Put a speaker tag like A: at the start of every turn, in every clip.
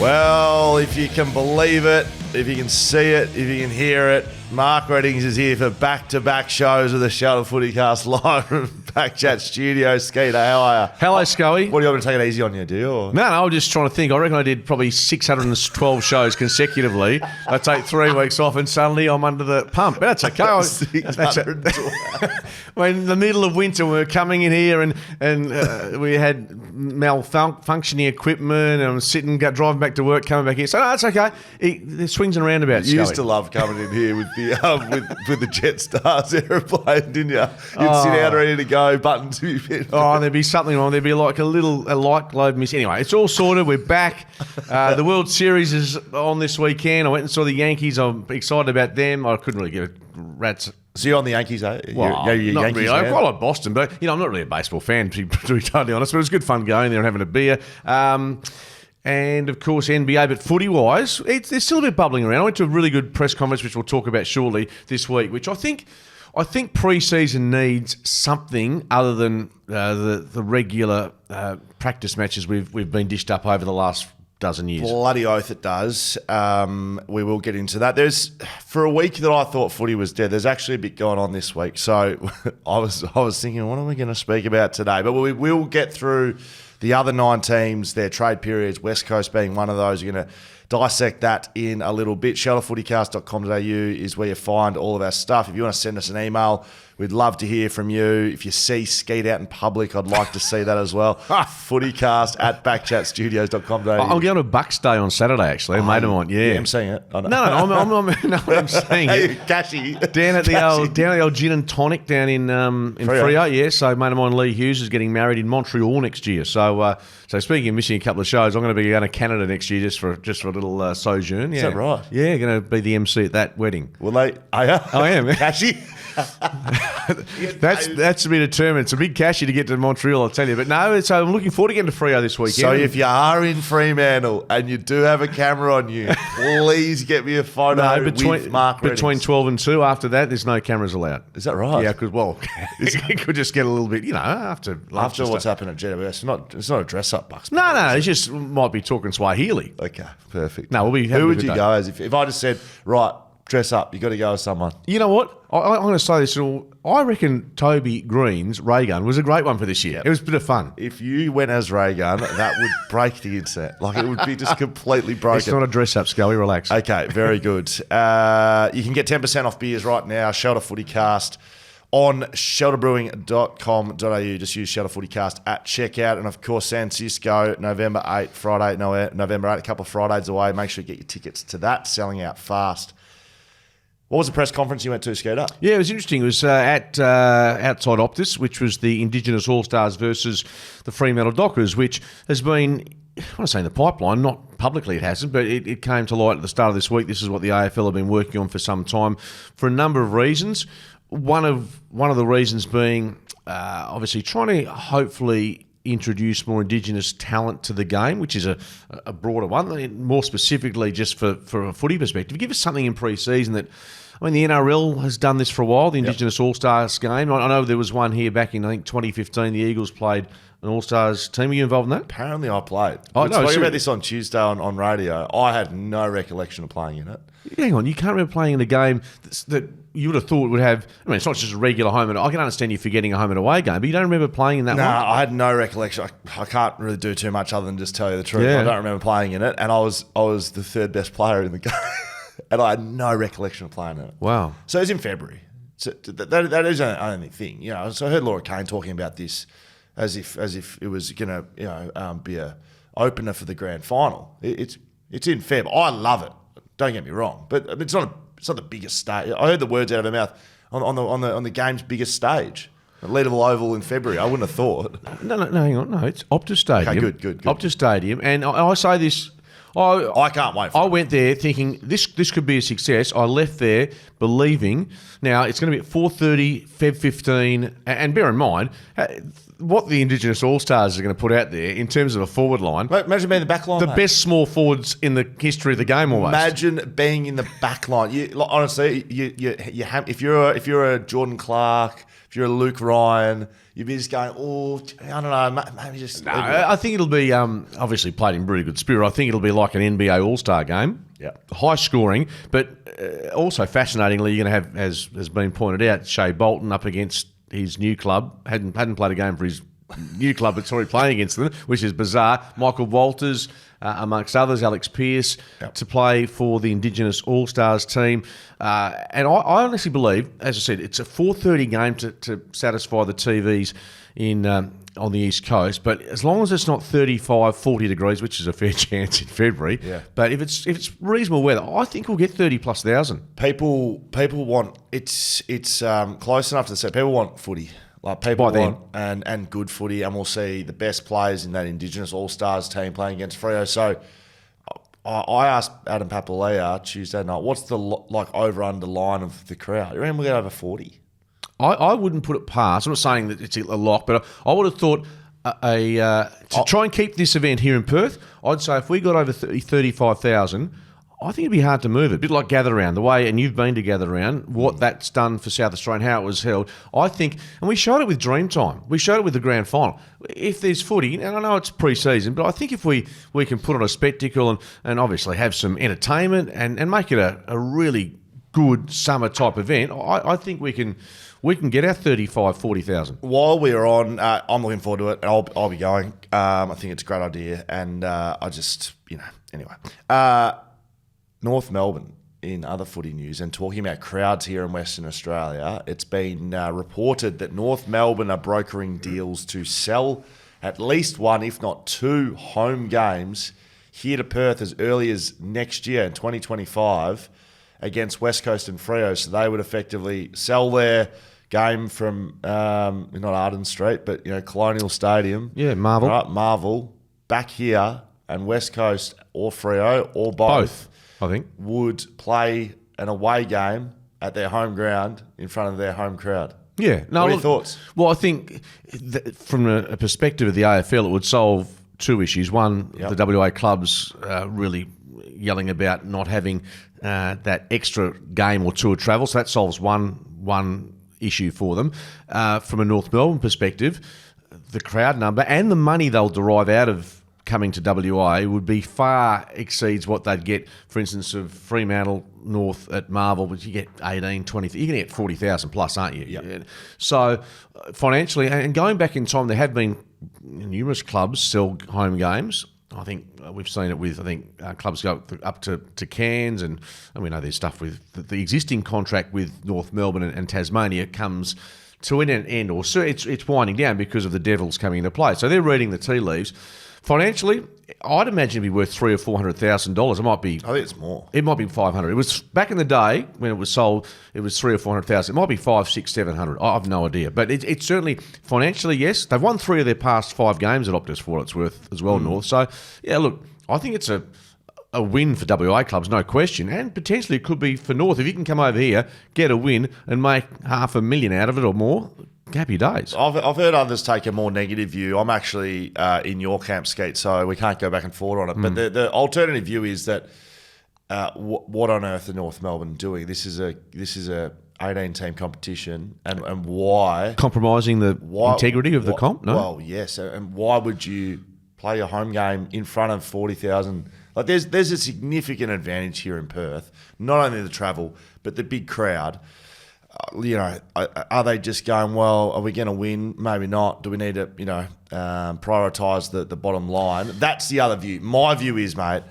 A: Well, if you can believe it, if you can see it, if you can hear it, Mark Reddings is here for back-to-back shows of the Shuttle FootyCast live from BackChat Studios. Skeeter, how are you?
B: Hello, Scully.
A: What, do you want me to take it easy on you, do you? Or?
B: No, I was just trying to think. I reckon I did probably 612 shows consecutively. I take 3 weeks off and suddenly I'm under the pump. But that's okay. We're in the middle of winter. We're coming in here and we had malfunctioning equipment and I'm sitting, driving back to work, coming back here. So no, it's okay. The swings and roundabouts,
A: You used to love coming in here with the with the Jetstar's aeroplane, didn't you? You'd sit out ready to go, button to be pinned.
B: Oh, there'd be something wrong. There'd be like a light globe miss. Anyway, it's all sorted. We're back. The World Series is on this weekend. I went and saw the Yankees. I'm excited about them. I couldn't really give a rat's.
A: So you're on the Yankees, eh?
B: Well,
A: you're
B: not
A: Yankees
B: really.
A: fan?
B: I quite like Boston, but I'm not really a baseball fan, to be totally honest. But it was good fun going there and having a beer. And, of course, NBA. But footy-wise, there's still a bit bubbling around. I went to a really good press conference, which we'll talk about shortly this week, which I think pre-season needs something other than the regular practice matches we've been dished up over the last dozen years.
A: Bloody oath it does. We will get into that. For a week that I thought footy was dead, there's actually a bit going on this week. So I was thinking, what are we going to speak about today? But we will get through the other 9 teams, their trade periods, West Coast being one of those. We're going to dissect that in a little bit. Shelterfootycast.com.au is where you find all of our stuff. If you want to send us an email, we'd love to hear from you. If you see Skeet out in public, I'd like to see that as well. Footycast at backchatstudios.com.au.
B: I'm going to Bucks Day on Saturday, actually. A mate of mine, yeah.
A: I'm seeing it.
B: I'm saying it.
A: Cashy.
B: Down at the old gin and tonic down in Freo, yeah. So a mate of mine, Lee Hughes, is getting married in Montreal next year. So speaking of missing a couple of shows, I'm going to be going to Canada next year just for a little sojourn. Yeah.
A: Is that right?
B: Yeah, going to be the MC at that wedding.
A: Well, I
B: am.
A: Cashy.
B: That's to be determined. It's a big cashy to get to Montreal, I'll tell you. But no, so I'm looking forward to getting to Freo this weekend.
A: So if you are in Fremantle and you do have a camera on you, please get me a photo with Mark Reddings.
B: Between 12 and 2, after that, there's no cameras allowed.
A: Is that right?
B: Yeah, because, it could just get a little bit, after lunch.
A: After what's happened at GWS. It's not a dress-up, Bucks.
B: No, it's just might be talking Swahili.
A: Okay, perfect.
B: No, we'll be
A: Who would you go as? If I just said, right, dress up, you got to go with someone.
B: You know what? I'm going to say this. I reckon Toby Green's ray gun was a great one for this year. Yep. It was a bit of fun.
A: If you went as ray gun, that would break the internet. Like, it would be just completely broken.
B: It's not a dress-up, Scully. Relax.
A: Okay, very good. You can get 10% off beers right now. Shelter FootyCast on shelterbrewing.com.au. Just use Shelter FootyCast at checkout. And, of course, San Francisco, November 8, Friday, November 8, a couple of Fridays away. Make sure you get your tickets to that. Selling out fast. What was the press conference you went to, Skeeter?
B: Yeah, it was interesting. It was at outside Optus, which was the Indigenous All-Stars versus the Fremantle Dockers, which has been, I want to say in the pipeline, not publicly it hasn't, but it came to light at the start of this week. This is what the AFL have been working on for some time for a number of reasons. One of the reasons being obviously trying to hopefully introduce more Indigenous talent to the game, which is a broader one, more specifically just for a footy perspective. Give us something in pre-season that, I mean, the NRL has done this for a while, the Indigenous All-Stars game. I know there was one here back in, I think, 2015. The Eagles played an All-Stars team. Were you involved in that?
A: Apparently I played.
B: Oh,
A: we were talking about this on Tuesday on radio. I had no recollection of playing in it.
B: Hang on, you can't remember playing in a game that you would have thought would have, I mean, it's not just a regular home and I can understand you forgetting a home and away game, but you don't remember playing in that one?
A: No, I had no recollection. I can't really do too much other than just tell you the truth.
B: Yeah.
A: I don't remember playing in it, and I was the third best player in the game, and I had no recollection of playing in it.
B: Wow.
A: So it was in February. So that is the only thing, So I heard Laura Kane talking about this as if it was going to be a opener for the grand final. It's in Feb. I love it. Don't get me wrong, but it's not the biggest stage. I heard the words out of her mouth on the game's biggest stage, at Leederville Oval in February. I wouldn't have thought.
B: No, hang on. No, it's Optus Stadium.
A: Okay, good.
B: Optus Stadium, and I say this. I
A: can't wait.
B: I went there thinking this could be a success. I left there believing. Now it's going to be at 4:30, Feb 15, and bear in mind what the Indigenous All-Stars are going to put out there in terms of a forward line.
A: Imagine being in the back line.
B: The best small forwards in the history of the game, almost.
A: Imagine being in the back line. Honestly, if you're a Jordan Clark, if you're a Luke Ryan, you'd be just going, oh, I don't know, maybe just...
B: No, I think it'll be obviously played in pretty good spirit. I think it'll be like an NBA All-Star game.
A: Yeah.
B: High scoring, but also fascinatingly, you're going to have, as has been pointed out, Shea Bolton up against his new club. Hadn't played a game for his new club, but already playing against them, which is bizarre. Michael Walters, amongst others, Alex Pearce, to play for the Indigenous All-Stars team. And I honestly believe, as I said, it's a 4:30 game to satisfy the TVs in on the East Coast. But as long as it's not 35, 40 degrees, which is a fair chance in February, but if it's reasonable weather, I think we'll get 30,000+.
A: People want... It's close enough to say people want footy. Like people want and good footy, and we'll see the best players in that Indigenous All-Stars team playing against Freo. So I asked Adam Papalea Tuesday night, what's the over-under line of the crowd? You reckon we'll get over 40?
B: I wouldn't put it past. I'm not saying that it's a lock, but I would have thought to try and keep this event here in Perth, I'd say if we got over 35,000, I think it'd be hard to move it. A bit like Gather Round, the way, and you've been to Gather Round, what that's done for South Australia, how it was held. I think, and we showed it with Dreamtime. We showed it with the grand final. If there's footy, and I know it's pre-season, but I think if we can put on a spectacle and obviously have some entertainment and make it a really good summer type event, I think we can get our 35, 40,000.
A: While we're on, I'm looking forward to it. I'll be going. I think it's a great idea, and I just, anyway. North Melbourne, in other footy news, and talking about crowds here in Western Australia, it's been reported that North Melbourne are brokering deals to sell at least one, if not two, home games here to Perth as early as next year in 2025 against West Coast and Freo. So they would effectively sell their game from, not Arden Street, but Colonial Stadium.
B: Yeah, Marvel.
A: Right, Marvel, back here, and West Coast or Freo or both.
B: I think,
A: would play an away game at their home ground in front of their home crowd.
B: Yeah. No,
A: what are your thoughts?
B: Well, I think from a perspective of the AFL, it would solve two issues. One, the WA clubs really yelling about not having that extra game or two of travel, so that solves one issue for them. From a North Melbourne perspective, the crowd number and the money they'll derive out of coming to WA would be far exceeds what they'd get, for instance, of Fremantle North at Marvel, which you get 18, 20, you're going to get 40,000 plus, aren't you?
A: Yep.
B: So financially, and going back in time, there have been numerous clubs sell home games. I think we've seen it with, clubs go up to Cairns, and we know there's stuff with the existing contract with North Melbourne and Tasmania comes to an end, or so it's winding down because of the Devils coming into play. So they're reading the tea leaves. Financially, I'd imagine it'd be worth $300,000 or $400,000. It might be.
A: I think it's more.
B: It might be 500. It was back in the day when it was sold. It was 300,000 or 400,000. It might be 500, 600, 700. I have no idea. But it's certainly financially, yes. They've won 3 of their past 5 games at Optus for what it's worth as well, North. So yeah, look, I think it's a win for WA clubs, no question, and potentially it could be for North if you can come over here, get a win, and make $500,000 out of it or more. Happy days.
A: I've heard others take a more negative view. I'm actually in your camp, Skeet, so we can't go back and forth on it. But the alternative view is that what on earth are North Melbourne doing? This is a 18-team competition, and why
B: compromising the integrity of the comp? No.
A: Well, yes, and why would you play your home game in front of 40,000? Like there's a significant advantage here in Perth. Not only the travel, but the big crowd. Are they just going, well, are we going to win? Maybe not. Do we need to, prioritise the bottom line? That's the other view. My view is, mate,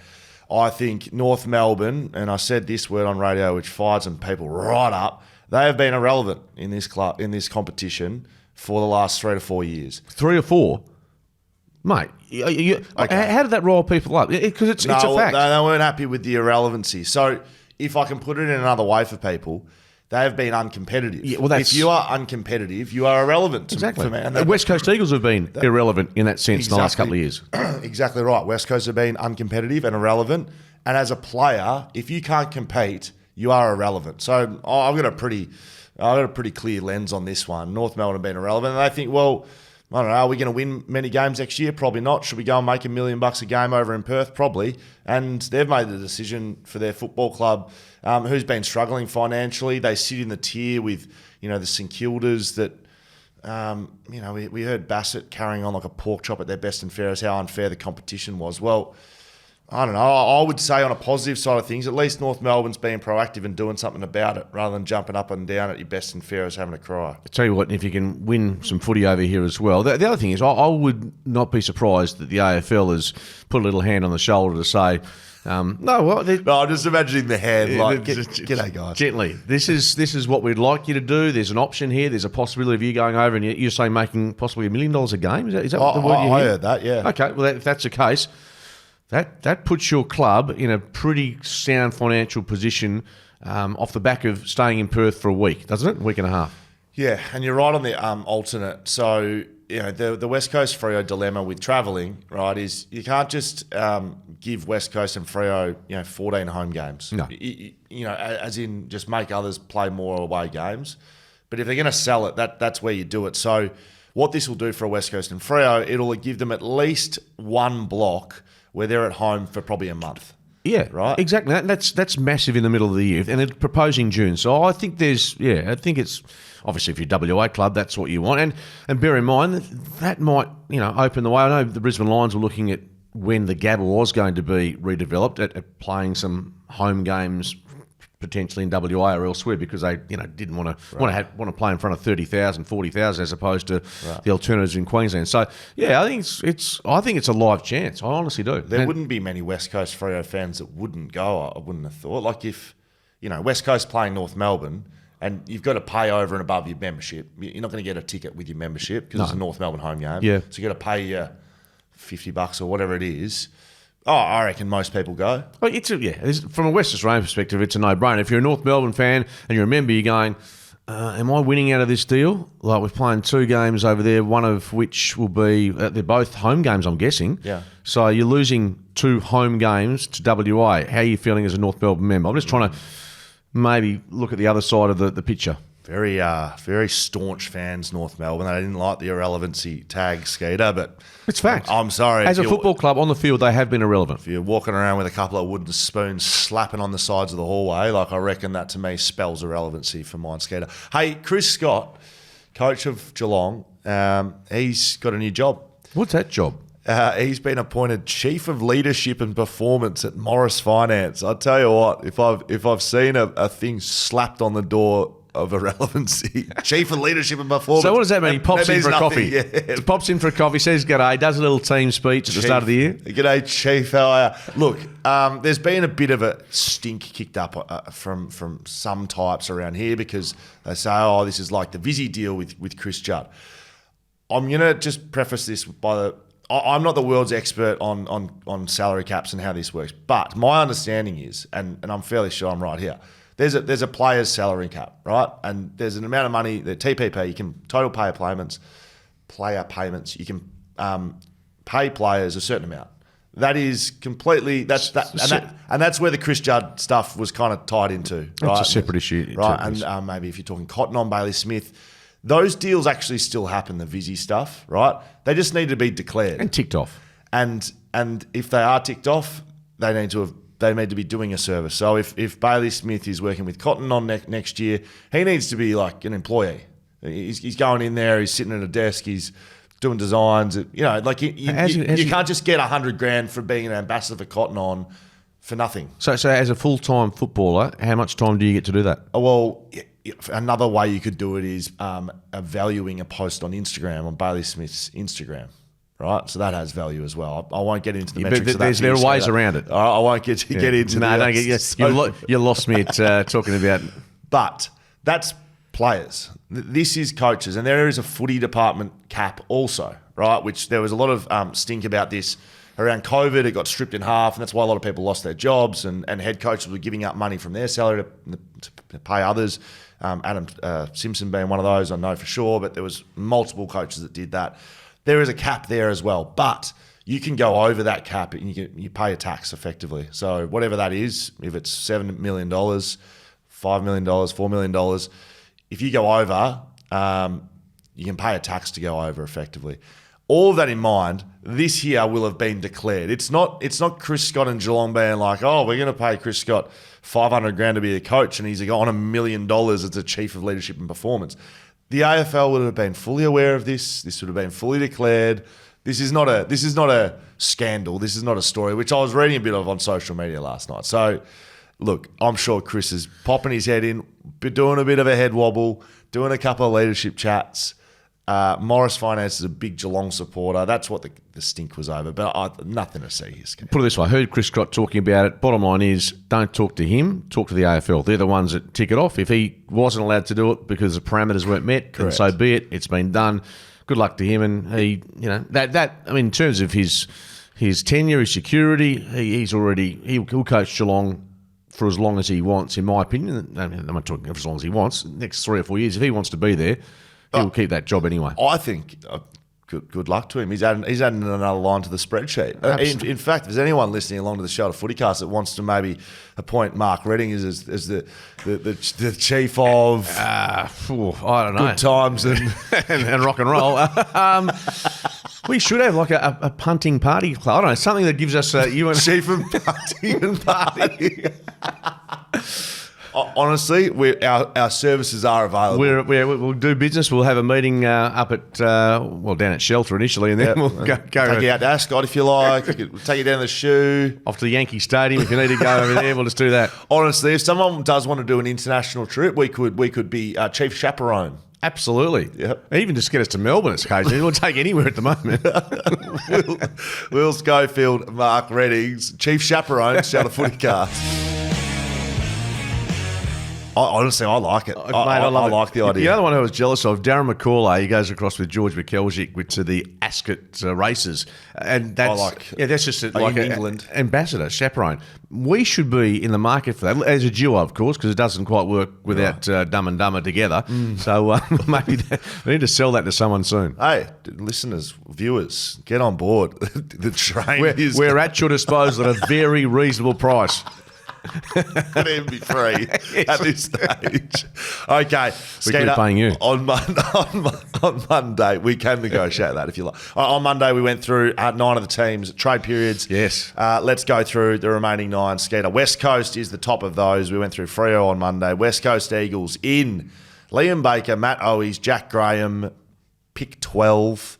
A: I think North Melbourne, and I said this word on radio, which fired some people right up, they have been irrelevant in this club, in this competition for the last 3 to 4 years.
B: 3 or 4? Mate, okay. How did that rile people up? Because it's a fact.
A: They weren't happy with the irrelevancy. So if I can put it in another way for people, they have been uncompetitive. Yeah, well, if you are uncompetitive, you are irrelevant.
B: Exactly. The West Coast Eagles have been irrelevant in that sense in the last couple of years.
A: Exactly right. West Coast have been uncompetitive and irrelevant. And as a player, if you can't compete, you are irrelevant. So I've got a pretty clear lens on this one. North Melbourne have been irrelevant. And they think, well, I don't know, are we going to win many games next year? Probably not. Should we go and make $1 million a game over in Perth? Probably. And they've made the decision for their football club, who's been struggling financially. They sit in the tier with, the St Kildas that we heard Bassett carrying on like a pork chop at their best and fairest, how unfair the competition was. Well, I don't know. I would say on a positive side of things, at least North Melbourne's being proactive and doing something about it rather than jumping up and down at your best and fairest having a cry.
B: I tell you what, if you can win some footy over here as well. The other thing is, I would not be surprised that the AFL has put a little hand on the shoulder to say, I'm
A: just imagining the hand like, g'day guys.
B: Gently. This is what we'd like you to do. There's an option here. There's a possibility of you going over and you're saying making possibly $1 million a game. Is that the word you hear?
A: I heard that, yeah.
B: Okay, well, if that's the case, that puts your club in a pretty sound financial position off the back of staying in Perth for a week, doesn't it? A week and a half.
A: Yeah, and you're right on the alternate. So, the West Coast Freo dilemma with travelling, right, is you can't just give West Coast and Freo, 14 home games.
B: No.
A: As in just make others play more away games. But if they're going to sell it, that's where you do it. So what this will do for West Coast and Freo, it'll give them at least one block where they're at home for probably a month.
B: Yeah,
A: right.
B: Exactly. That's massive in the middle of the year, and it's proposing June. So I think I think it's obviously if you're WA club, that's what you want, and bear in mind that might open the way. I know the Brisbane Lions were looking at when the Gabba was going to be redeveloped at playing some home games potentially in WA or elsewhere because they didn't want to play in front of 30,000, 40,000 as opposed to the alternatives in Queensland. So I think it's a live chance. I honestly do.
A: There wouldn't be many West Coast Freo fans that wouldn't go. I wouldn't have thought. Like if West Coast playing North Melbourne and you've got to pay over and above your membership, you're not going to get a ticket with your membership because it's a North Melbourne home game.
B: Yeah.
A: So you got to pay your $50 or whatever it is. Oh, I reckon most people go.
B: Well, from a West Australian perspective, it's a no-brainer. If you're a North Melbourne fan and you're a member, you're going, am I winning out of this deal? Like we're playing 2 games over there, one of which will be, they're both home games, I'm guessing.
A: Yeah.
B: So you're losing 2 home games to WA. How are you feeling as a North Melbourne member? I'm just trying to maybe look at the other side of the picture.
A: Very, very staunch fans, North Melbourne. They didn't like the irrelevancy tag, Skeeter, but
B: it's fact.
A: I'm sorry.
B: As a football club on the field, they have been irrelevant.
A: If you're walking around with a couple of wooden spoons slapping on the sides of the hallway, I reckon that to me spells irrelevancy for mine, Skeeter. Hey, Chris Scott, coach of Geelong, he's got a new job.
B: What's that job?
A: He's been appointed Chief of Leadership and Performance at Morris Finance. I tell you what, if I've seen a thing slapped on the door of irrelevancy, Chief of Leadership and Performance.
B: So what does that mean? He pops in for a coffee.
A: Yeah.
B: He pops in for a coffee, says g'day, does a little team speech at the start of the year.
A: G'day, Chief. How are you? Look, there's been a bit of a stink kicked up from some types around here because they say, this is like the Vizzy deal with Chris Judd. I'm going to just preface this I'm not the world's expert on salary caps and how this works, but my understanding is, and I'm fairly sure I'm right here, there's a player's salary cap, right? And there's an amount of money, the TPP, you can total player payments, you can pay players a certain amount. That is completely, and that's where the Chris Judd stuff was kind of tied into. Right?
B: That's a separate issue.
A: Right, and maybe if you're talking Cotton on Bailey Smith, those deals actually still happen, the Vizzy stuff, right? They just need to be declared.
B: And ticked off.
A: And if they are ticked off, they need to be doing a service. So if Bailey Smith is working with Cotton on next year, he needs to be like an employee. He's going in there, he's sitting at a desk, he's doing designs. You can't just get $100,000 for being an ambassador for Cotton on for nothing.
B: So as a full-time footballer, how much time do you get to do that?
A: Well, another way you could do it is valuing a post on Instagram, on Bailey Smith's Instagram. Right, so that has value as well. I won't get into the metrics of that.
B: There are ways around it.
A: I won't get into
B: you lost me at talking about.
A: But that's players. This is coaches, and there is a footy department cap also, right? Which there was a lot of stink about this around COVID. It got stripped in half, and that's why a lot of people lost their jobs, and head coaches were giving up money from their salary to pay others. Adam Simpson being one of those, I know for sure, but there was multiple coaches that did that. There is a cap there as well, but you can go over that cap and you pay a tax effectively. So whatever that is, if it's $7 million, $5 million, $4 million, if you go over, you can pay a tax to go over effectively. All of that in mind, this year will have been declared. It's not Chris Scott and Geelong being like, we're going to pay Chris Scott $500,000 to be a coach and he's on $1 million as the Chief of Leadership and Performance. the AFL would have been fully aware of this. This would have been fully declared. This is not a scandal. This is not a story, which I was reading a bit of on social media last night. So, look, I'm sure Chris is popping his head in, doing a bit of a head wobble, doing a couple of leadership chats. Morris Finance is a big Geelong supporter. That's what the stink was over. But nothing to see here.
B: Put it this way, I heard Chris Scott talking about it. Bottom line is, don't talk to him, talk to the AFL. They're the ones that tick it off. If he wasn't allowed to do it because the parameters weren't met, then so be it. It's been done. Good luck to him. And he, in terms of his tenure, his security, he'll coach Geelong for as long as he wants, in my opinion. I'm not talking for as long as he wants. Next 3 or 4 years, if he wants to be there, he'll keep that job anyway.
A: I think good luck to him. He's adding another line to the spreadsheet. In fact, if there's anyone listening along to the show, the FootyCast, that wants to maybe appoint Mark Redding as the chief of
B: I don't know,
A: good times
B: and rock and roll. We should have like a punting party club. I don't know, something that gives us
A: chief of punting and party. Honestly, our services are available.
B: We'll do business. We'll have a meeting up at down at Shelter initially, and then we'll go
A: take you out to Ascot if you like. We'll take you down the shoe,
B: off to the Yankee Stadium if you need to go over there. We'll just do that.
A: Honestly, if someone does want to do an international trip, we could be chief chaperone.
B: Absolutely.
A: Yep.
B: Even just get us to Melbourne occasionally. We'll take anywhere at the moment.
A: Will Schofield, Mark Reddings, chief chaperone, shout a FootyCast. Honestly, I like it. I like the idea.
B: The other one I was jealous of, Darren McCauley, he goes across with George McKelgic to the Ascot races. And that's just like an
A: England
B: ambassador, chaperone. We should be in the market for that, as a duo, of course, because it doesn't quite work without Dumb and Dumber together. So maybe we need to sell that to someone soon.
A: Hey, listeners, viewers, get on board. The train
B: we're at your disposal at a very reasonable price.
A: Could even be free at this stage. Okay,
B: we could be paying you
A: on Monday. We can negotiate that if you like. On Monday, we went through 9 of the teams' trade periods.
B: Yes.
A: Let's go through the remaining 9. Skeeter, West Coast is the top of those. We went through Freo on Monday. West Coast Eagles in Liam Baker, Matt Owies, Jack Graham, pick 12.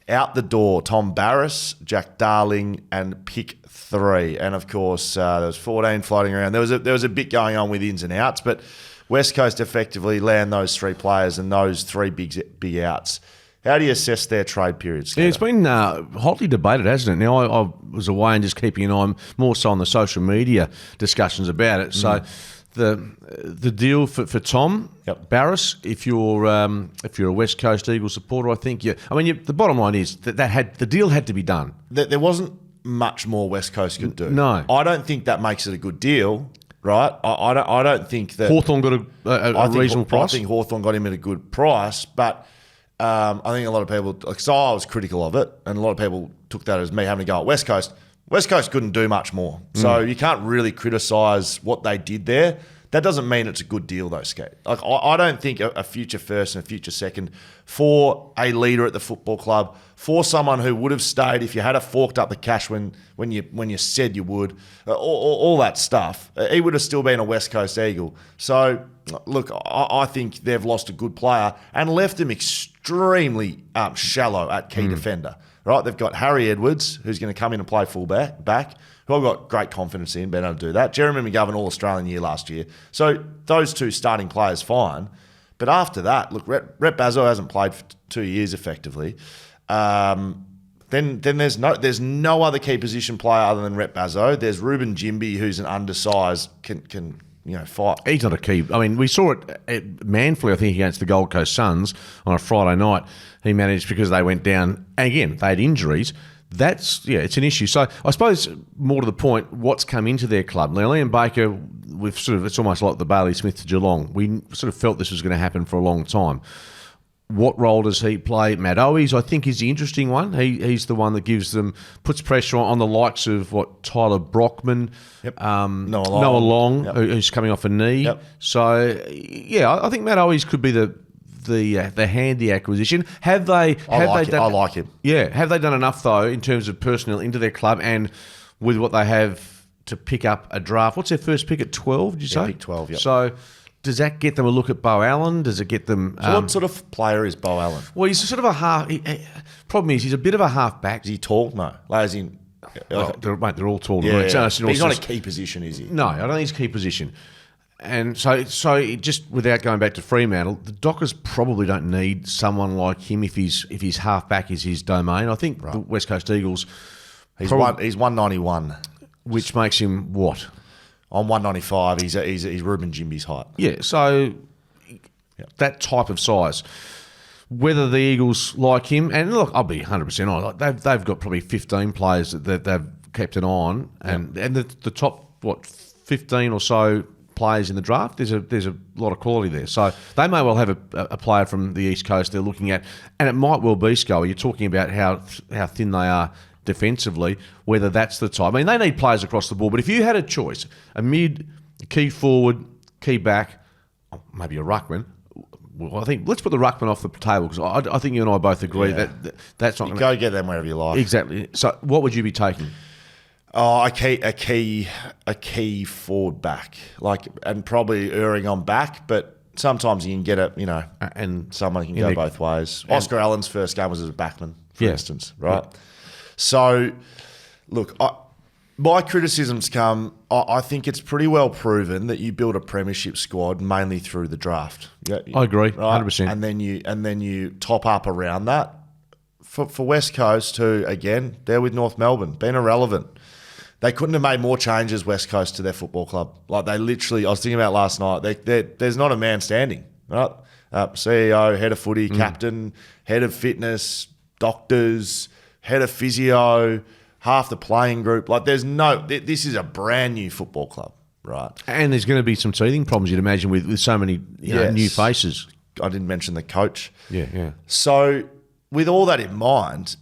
A: Out the door, Tom Barras, Jack Darling, and pick 3. And of course, there was 14 floating around. There was a bit going on with ins and outs, but West Coast effectively land those 3 players and those 3 big outs. How do you assess their trade periods?
B: Yeah, it's been hotly debated, hasn't it? Now, I was away and just keeping an eye more so on the social media discussions about it. So the deal for Tom Barras, if you're a West Coast Eagles supporter, I think the bottom line is that the deal had to be done.
A: There wasn't much more West Coast could do.
B: No,
A: I don't think that makes it a good deal, right? I don't think that
B: Hawthorn got a reasonable price.
A: I think Hawthorn got him at a good price, but I think a lot of people, so I was critical of it, and a lot of people took that as me having to go at West Coast. West Coast couldn't do much more, so you can't really criticise what they did there. That doesn't mean it's a good deal, though, Skate. Like I don't think a future first and a future second for a leader at the football club, for someone who would have stayed if you had forked up the cash when you said you would, all that stuff, he would have still been a West Coast Eagle. So, look, I think they've lost a good player and left them extremely shallow at key defender. Right? They've got Harry Edwards, who's going to come in and play back, who I've got great confidence in being able to do that. Jeremy McGovern, All-Australian year last year. So those 2 starting players, fine. But after that, look, Rhett Bazzo hasn't played for 2 years effectively. Then there's no other key position player other than Rhett Bazzo. There's Ruben Jimby, who's an undersized, can fight.
B: He's not a key. I mean, we saw it at Manfully, I think, against the Gold Coast Suns on a Friday night. He managed because they went down. And again, they had injuries. It's an issue. So I suppose more to the point, what's come into their club. Now, Liam Baker, it's almost like the Bailey Smith to Geelong. We sort of felt this was going to happen for a long time. What role does he play? Matt Owies, I think, is the interesting one. He's the one that puts pressure on the likes of Tyler Brockman, Noah Long, who's coming off a knee.
A: Yep.
B: So, I think Matt Owies could be the handy acquisition. I
A: like him.
B: Yeah. Have they done enough, though, in terms of personnel into their club and with what they have to pick up a draft? What's their first pick at 12, did you say?
A: Pick 12, yeah.
B: So does that get them a look at Bo Allen? Does it get them?
A: So what sort of player is Bo Allen?
B: Well, he's sort of a half. Problem is, he's a bit of a half-back.
A: Is he tall? No. Like, as in...
B: They're all tall.
A: Yeah,
B: So
A: but he's not a key position, is he?
B: No, I don't think he's a key position. And so just without going back to Fremantle, the Dockers probably don't need someone like him if his half-back is his domain. I think the West Coast Eagles...
A: He's 191.
B: Which makes him what?
A: On 195, he's Ruben Jimby's height.
B: Yeah, so that type of size. Whether the Eagles like him, and look, I'll be 100% on. They've got probably 15 players that they've kept an eye on, and the top 15 or so players in the draft. There's a lot of quality there, so they may well have a player from the East Coast they're looking at, and it might well be Scully. You're talking about how thin they are defensively, whether that's the type. I mean, they need players across the board, but if you had a choice, a mid, a key forward, key back, maybe a ruckman. Well, I think let's put the ruckman off the table because I think you and I both agree that's not.
A: Go get them wherever you like.
B: Exactly. So, what would you be taking?
A: Oh, a key forward back, and probably erring on back, but sometimes you can get it. And someone can go both ways. Oscar Allen's first game was as a backman, for instance, right? Yeah. So, look, my criticisms come. I think it's pretty well proven that you build a premiership squad mainly through the draft.
B: I agree, 100%.
A: And then you top up around that. For West Coast, who again they're with North Melbourne, been irrelevant. They couldn't have made more changes, West Coast, to their football club. Like they literally, I was thinking about last night. There's not a man standing. Right, CEO, head of footy, captain, head of fitness, doctors, head of physio, half the playing group. Like this is a brand new football club, right? And
B: there's going to be some teething problems, you'd imagine, with so many new faces.
A: I didn't mention the coach.
B: Yeah.
A: So with all that in mind,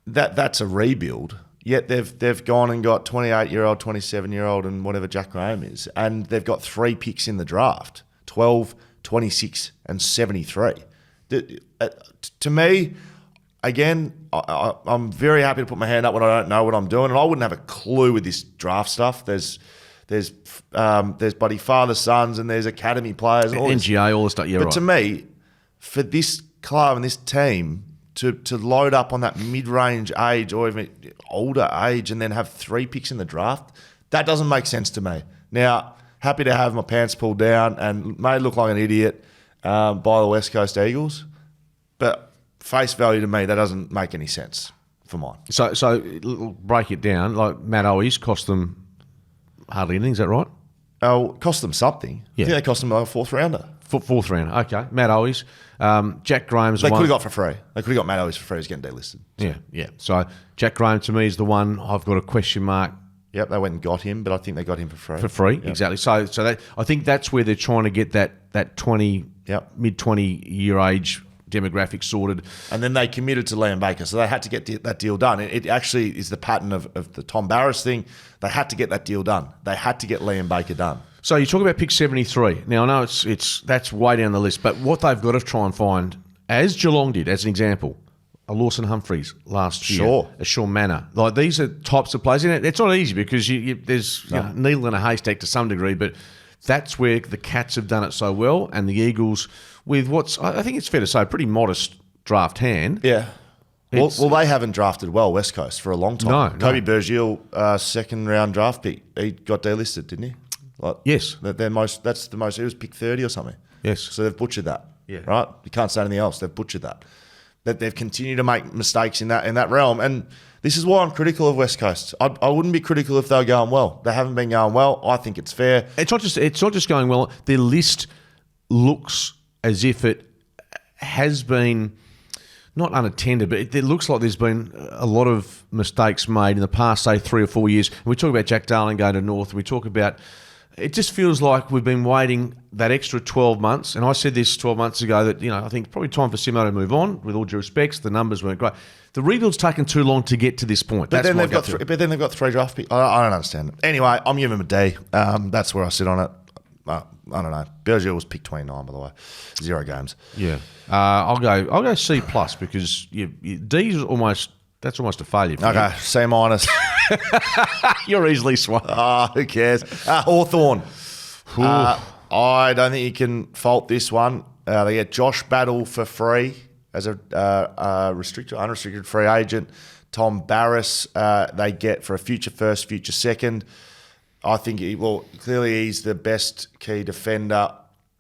A: that's a rebuild. Yet they've gone and got 28-year-old, 27-year-old and whatever Jack Graham is. And they've got 3 picks in the draft, 12, 26 and 73. To me... Again, I'm very happy to put my hand up when I don't know what I'm doing, and I wouldn't have a clue with this draft stuff. There's buddy father sons, and there's academy players, and all
B: NGA, all the stuff. Yeah,
A: but to me, for this club and this team to load up on that mid-range age or even older age, and then have 3 picks in the draft, that doesn't make sense to me. Now, happy to have my pants pulled down and may look like an idiot by the West Coast Eagles, but face value to me, that doesn't make any sense for mine.
B: So break it down. Like Matt Owies cost them hardly anything, is that right?
A: Oh, cost them something.
B: Yeah.
A: I think they cost them a 4th rounder.
B: Fourth rounder, okay. Matt Owies. Jack Graham's
A: They
B: the one.
A: could have got for free. They could have got Matt Owies for free. He's getting delisted. So.
B: Yeah. So Jack Graham to me is the one I've got a question mark.
A: Yep, they went and got him, but I think they got him for free.
B: For free, yep. Exactly. So that, I think that's where they're trying to get that 20, mid-20 year age demographic sorted.
A: And then they committed to Liam Baker, so they had to get that deal done. It actually is the pattern of the Tom Barras thing. They had to get that deal done. They had to get Liam Baker done.
B: So you talk about pick 73. Now, I know that's way down the list, but what they've got to try and find, as Geelong did, as an example, a Lawson Humphreys last year, a Sean Manor. Like, these are types of players. And it's not easy because there's a needle in a haystack to some degree, but that's where the Cats have done it so well, and the Eagles, with I think it's fair to say, pretty modest draft hand.
A: Yeah. Well, they haven't drafted well, West Coast, for a long time.
B: No.
A: Kobe Bergil, 2nd round draft pick. He got delisted, didn't he?
B: Yes.
A: That's the most. He was pick 30 or something.
B: Yes.
A: So they've butchered that.
B: Yeah.
A: Right. You can't say anything else. They've butchered that. That they've continued to make mistakes in that realm, and this is why I'm critical of West Coast. I wouldn't be critical if they were going well. They haven't been going well. I think it's fair.
B: It's not just going well. Their list looks as if it has been not unattended, but it looks like there's been a lot of mistakes made in the past, say 3 or 4 years. We talk about Jack Darling going to North. We talk about. It just feels like we've been waiting that extra 12 months. And I said this 12 months ago that, I think probably time for Simo to move on, with all due respects. The numbers weren't great. The rebuild's taken too long to get to this point.
A: But then they've got 3 draft picks. I don't understand it. Anyway, I'm giving them a D. That's where I sit on it. I don't know. Bergil was pick 29, by the way. 0 games.
B: Yeah. I'll go C+ because D is almost... That's almost a failure.
A: Okay, C-.
B: You're easily swung.
A: Who cares? Hawthorn. I don't think you can fault this one. They get Josh Battle for free as a unrestricted free agent. Tom Barras they get for a future first, future second. I think, clearly he's the best key defender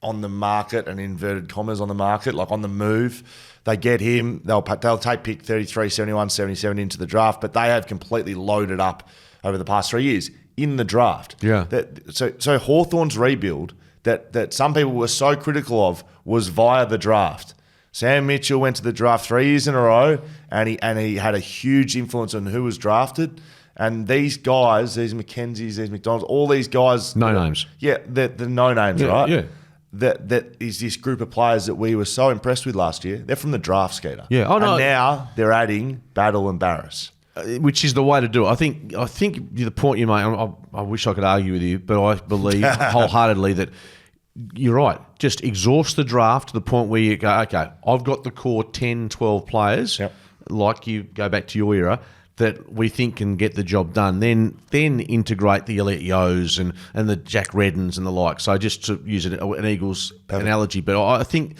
A: on the market, and inverted commas on the market, like on the move. They get him. They'll take pick 33, 71, 77 into the draft, but they have completely loaded up over the past 3 years in the draft.
B: Yeah.
A: So Hawthorn's rebuild that some people were so critical of was via the draft. Sam Mitchell went to the draft 3 years in a row, and he had a huge influence on who was drafted. And these guys, these McKenzies, these McDonalds, all these guys...
B: No names.
A: Yeah, the no names, right?
B: Yeah.
A: That is this group of players that we were so impressed with last year. They're from the draft, Skeeter.
B: Yeah. Oh, no.
A: And now they're adding Battle and Barras.
B: Which is the way to do it. I think the point you make, I wish I could argue with you, but I believe wholeheartedly that you're right. Just exhaust the draft to the point where you go, okay, I've got the core 10, 12 players, like you go back to your era, that we think can get the job done. Then integrate the Elliot Yos and the Jack Reddens and the like. So just to use an Eagles analogy, but I think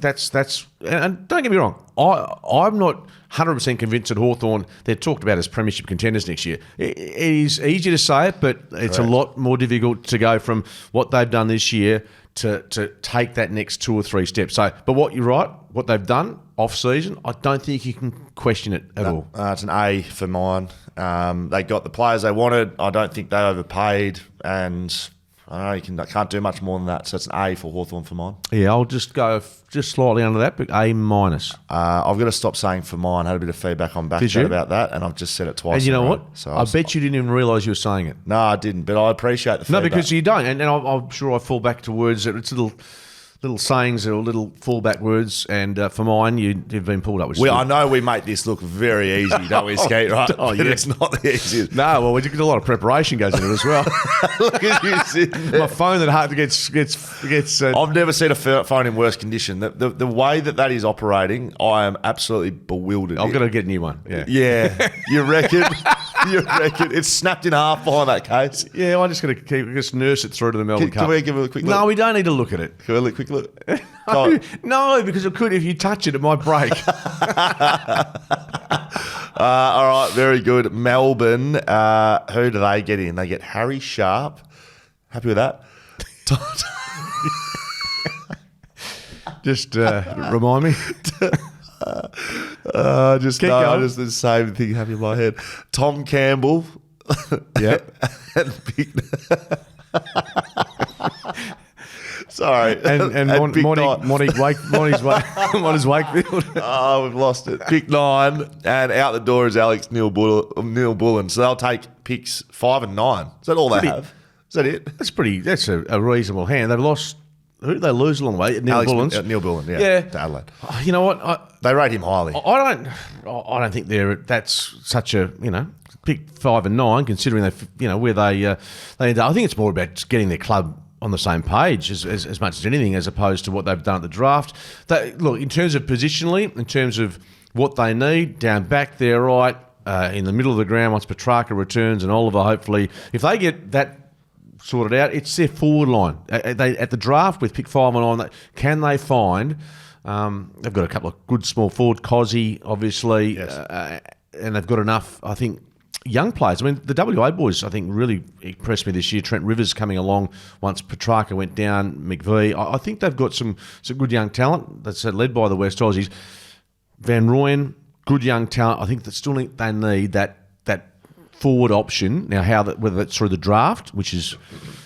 B: that's and don't get me wrong, I'm not 100% convinced that Hawthorn, they're talked about as premiership contenders next year. It is easy to say it, but it's a lot more difficult to go from what they've done this year to take that next 2 or 3 steps. So, but you're right, what they've done off season, I don't think you can question it at all.
A: It's an A for mine. They got the players they wanted. I don't think they overpaid, and I don't know, can't do much more than that. So it's an A for Hawthorn for mine.
B: Yeah, I'll just go just slightly under that, but A minus.
A: I've got to stop saying for mine. I had a bit of feedback on BackChat about that, and I've just said it twice.
B: And you know what?
A: So
B: I bet you didn't even realise you were saying it.
A: No, I didn't, but I appreciate the feedback.
B: No, because you don't. And I'm sure I fall back to words that it's little sayings or little fallback words, and for mine, you've been pulled up with.
A: I know we make this look very easy, don't we, Skate? Right? But it's not the easiest.
B: No, well, a lot of preparation goes into it as well.
A: Look at you sitting there.
B: My phone that hard gets.
A: I've never seen a phone in worse condition. The way that is operating, I am absolutely bewildered.
B: I've got to get a new one.
A: Yeah. You reckon? You reckon? It's snapped in half behind that case.
B: Yeah, I just got to just nurse it through to the Melbourne Cup.
A: Can we give it a quick look?
B: No, we don't need to look at it.
A: Can we look quick look?
B: No, because it could, if you touch it, it might break.
A: All right, very good. Melbourne, who do they get in? They get Harry Sharp. Happy with that?
B: Just remind me.
A: Just the same thing happening in my head. Tom Campbell.
B: Yeah.
A: Sorry.
B: And Monty's Wakefield.
A: Oh, we've lost it. Pick 9, and out the door is Alex Neil Bullen. So they'll take picks 5 and 9. Is that all they have? Is that it?
B: That's a reasonable hand. They've lost. Who did they lose along the way? Neil Bullen, to Adelaide. You know what?
A: They rate him highly.
B: I don't think that's such a pick 5 and 9 considering they where they end up. I think it's more about getting their club on the same page as much as anything, as opposed to what they've done at the draft. Look, in terms of positionally, in terms of what they need, down back they're right, in the middle of the ground once Petrarca returns and Oliver, hopefully, if they get that sorted out, it's their forward line. At the draft with pick 5 and 9, can they find... they've got a couple of good small forward, Cozzy, obviously, and they've got enough, I think, young players. I mean, the WA boys, I think, really impressed me this year. Trent Rivers coming along once Petrarca went down, McVie. I think they've got some good young talent that's led by the West Aussies. Van Rooyen, good young talent. I think they need that forward option. Now, whether that's through the draft, which is...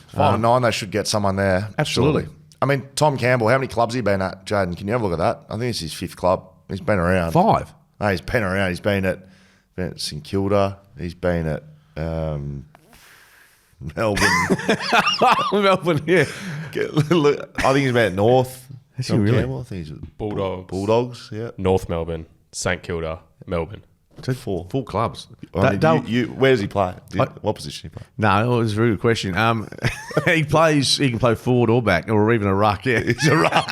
A: 5 and 9, they should get someone there.
B: Absolutely.
A: Surely. I mean, Tom Campbell, how many clubs has he been at, Jaden? Can you have a look at that? I think it's his 5th club. He's been around.
B: 5?
A: No, he's been around. He's been at St Kilda. He's been at Melbourne.
B: Melbourne, yeah.
A: I think he's been at North.
B: Is he really?
A: Campbell. I think he's at
C: Bulldogs,
A: yeah.
C: North Melbourne, St Kilda, Melbourne.
B: So 4 clubs.
A: Where does he play? What position do he play?
B: No, it was a very good question. He can play forward or back, or even a ruck. Yeah, he's a ruck.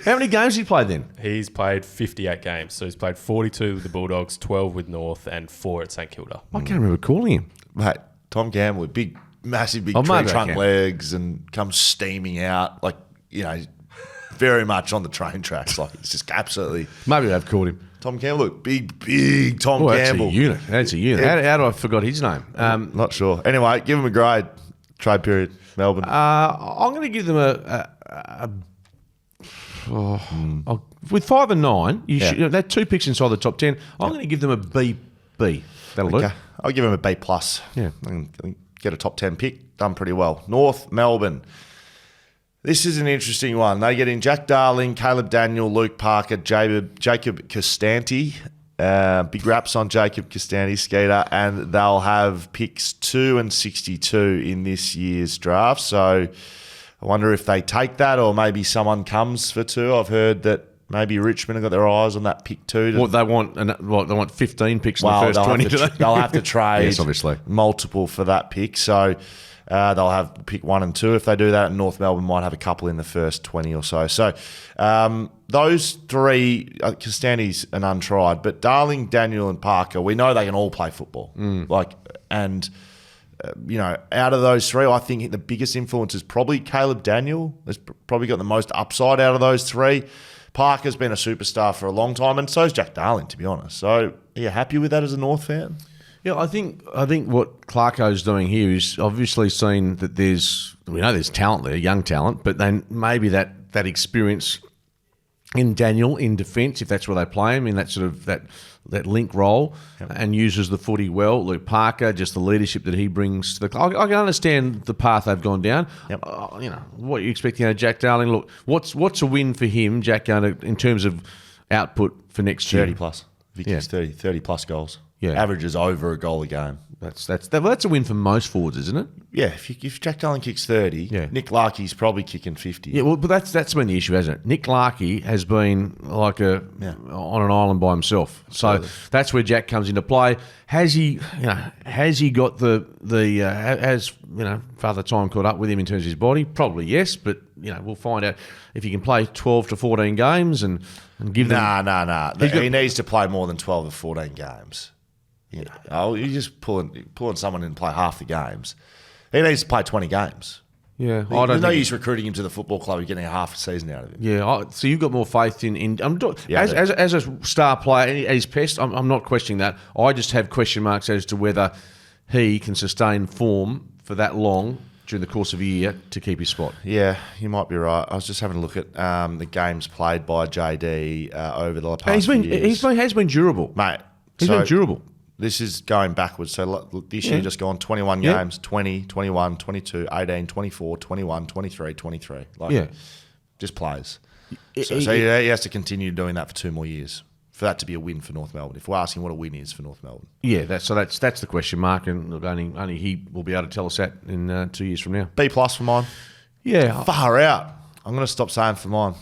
B: How many games has he played then?
C: He's played 58 games. So he's played 42 with the Bulldogs, 12 with North, and 4 at St Kilda.
B: I can't remember calling him.
A: Mate, Tom Campbell, big massive big
B: Oh,
A: tree
B: maybe they
A: trunk
B: can.
A: legs and comes steaming out, like, very much on the train tracks. Like, it's just absolutely...
B: Maybe they've caught him.
A: Tom Campbell, look, big Tom
B: Oh, that's
A: Campbell.
B: a unit. That's a unit. How do I forgot his name?
A: Not sure. Anyway, give him a grade. Trade period, Melbourne.
B: I'm going to give them with 5 and 9. They're 2 picks inside the top 10. I'm going to give them a B. That'll do.
A: Okay. I'll give him a B+. plus.
B: Yeah.
A: I can get a top 10 pick. Done pretty well. North Melbourne. This is an interesting one. They get in Jack Darling, Caleb Daniel, Luke Parker, Jacob Costanti. Big raps on Jacob Costanti, Skeeter, and they'll have picks 2 and 62 in this year's draft. So I wonder if they take that, or maybe someone comes for 2. I've heard that maybe Richmond have got their eyes on that pick 2.
B: What they want? They want 15 picks in the first 20.
A: They'll have to trade
B: Yes, obviously.
A: multiple for that pick. So they'll have pick 1 and 2 if they do that. And North Melbourne might have a couple in the first 20 or so. So those 3, Costanti's an untried, but Darling, Daniel, and Parker, we know they can all play football. Out of those 3, I think the biggest influence is probably Caleb Daniel. Has probably got the most upside out of those 3. Parker's been a superstar for a long time, and so's Jack Darling, to be honest. So are you happy with that as a North fan?
B: Yeah, I think what Clarko's doing here is obviously seen that we know there's talent there, young talent, but then maybe that experience in Daniel in defence, if that's where they play him, in that sort of that link role, and uses the footy well. Luke Parker, just the leadership that he brings to the club. I can understand the path they've gone down.
A: Yep.
B: What you expecting out of Jack Darling? Look, what's a win for him, Jack, in terms of output for next year?
A: 30 plus. Vicky's 30 plus goals.
B: Yeah.
A: Averages over a goal a game.
B: That's a win for most forwards, isn't it?
A: Yeah, if Jack Darling kicks 30,
B: Yeah.
A: Nick Larkey's probably kicking 50.
B: Yeah, well, but that's been the issue, hasn't it? Nick Larkey has been like on an island by himself.
A: Absolutely.
B: So that's where Jack comes into play. Has he got has Father Time caught up with him in terms of his body? Probably yes, but we'll find out if he can play 12 to 14 games and give them.
A: Nah. He needs to play more than 12 or 14 games. You're just pulling someone in to play half the games. He needs to play 20 games.
B: Yeah,
A: There's no use recruiting him to the football club. You're getting a half a season out of him.
B: Yeah, so you've got more faith in as a star player at his best. I'm not questioning that. I just have question marks as to whether he can sustain form for that long during the course of a year to keep his spot.
A: Yeah, you might be right. I was just having a look at the games played by JD over the past few years.
B: He has been durable,
A: Mate.
B: He's been durable.
A: This is going backwards. So this year just gone 21 games, 20, 21, 22, 18, 24, 21, 23, 23. Just plays. So he has to continue doing that for 2 more years for that to be a win for North Melbourne. If we're asking what a win is for North Melbourne. Yeah,
B: that's the question mark, and look, only he will be able to tell us that in 2 years from now.
A: B+ for mine.
B: Yeah.
A: Far out. I'm going to stop saying for mine.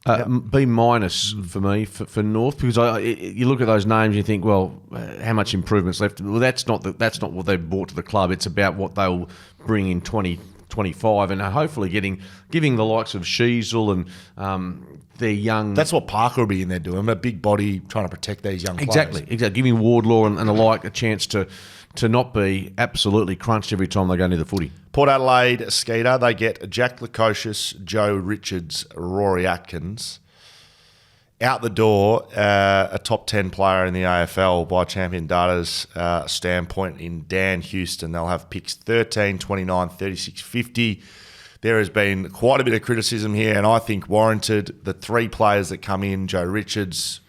B: B- for me for North, because you look at those names and you think, well, how much improvement's left? Well, that's not what they've brought to the club. It's about what they'll bring in 2025, and hopefully giving the likes of Sheasel and their young.
A: That's what Parker will be in there doing. A big body trying to protect these young players.
B: Exactly. Giving Wardlaw and the like a chance to not be absolutely crunched every time they go near the footy.
A: Port Adelaide, Skeeter, they get Jack Lukosius, Joe Richards, Rory Atkins. Out the door, a top 10 player in the AFL by Champion Data's standpoint in Dan Houston. They'll have picks 13, 29, 36, 50. There has been quite a bit of criticism here, and I think warranted. The 3 players that come in, Joe Richards,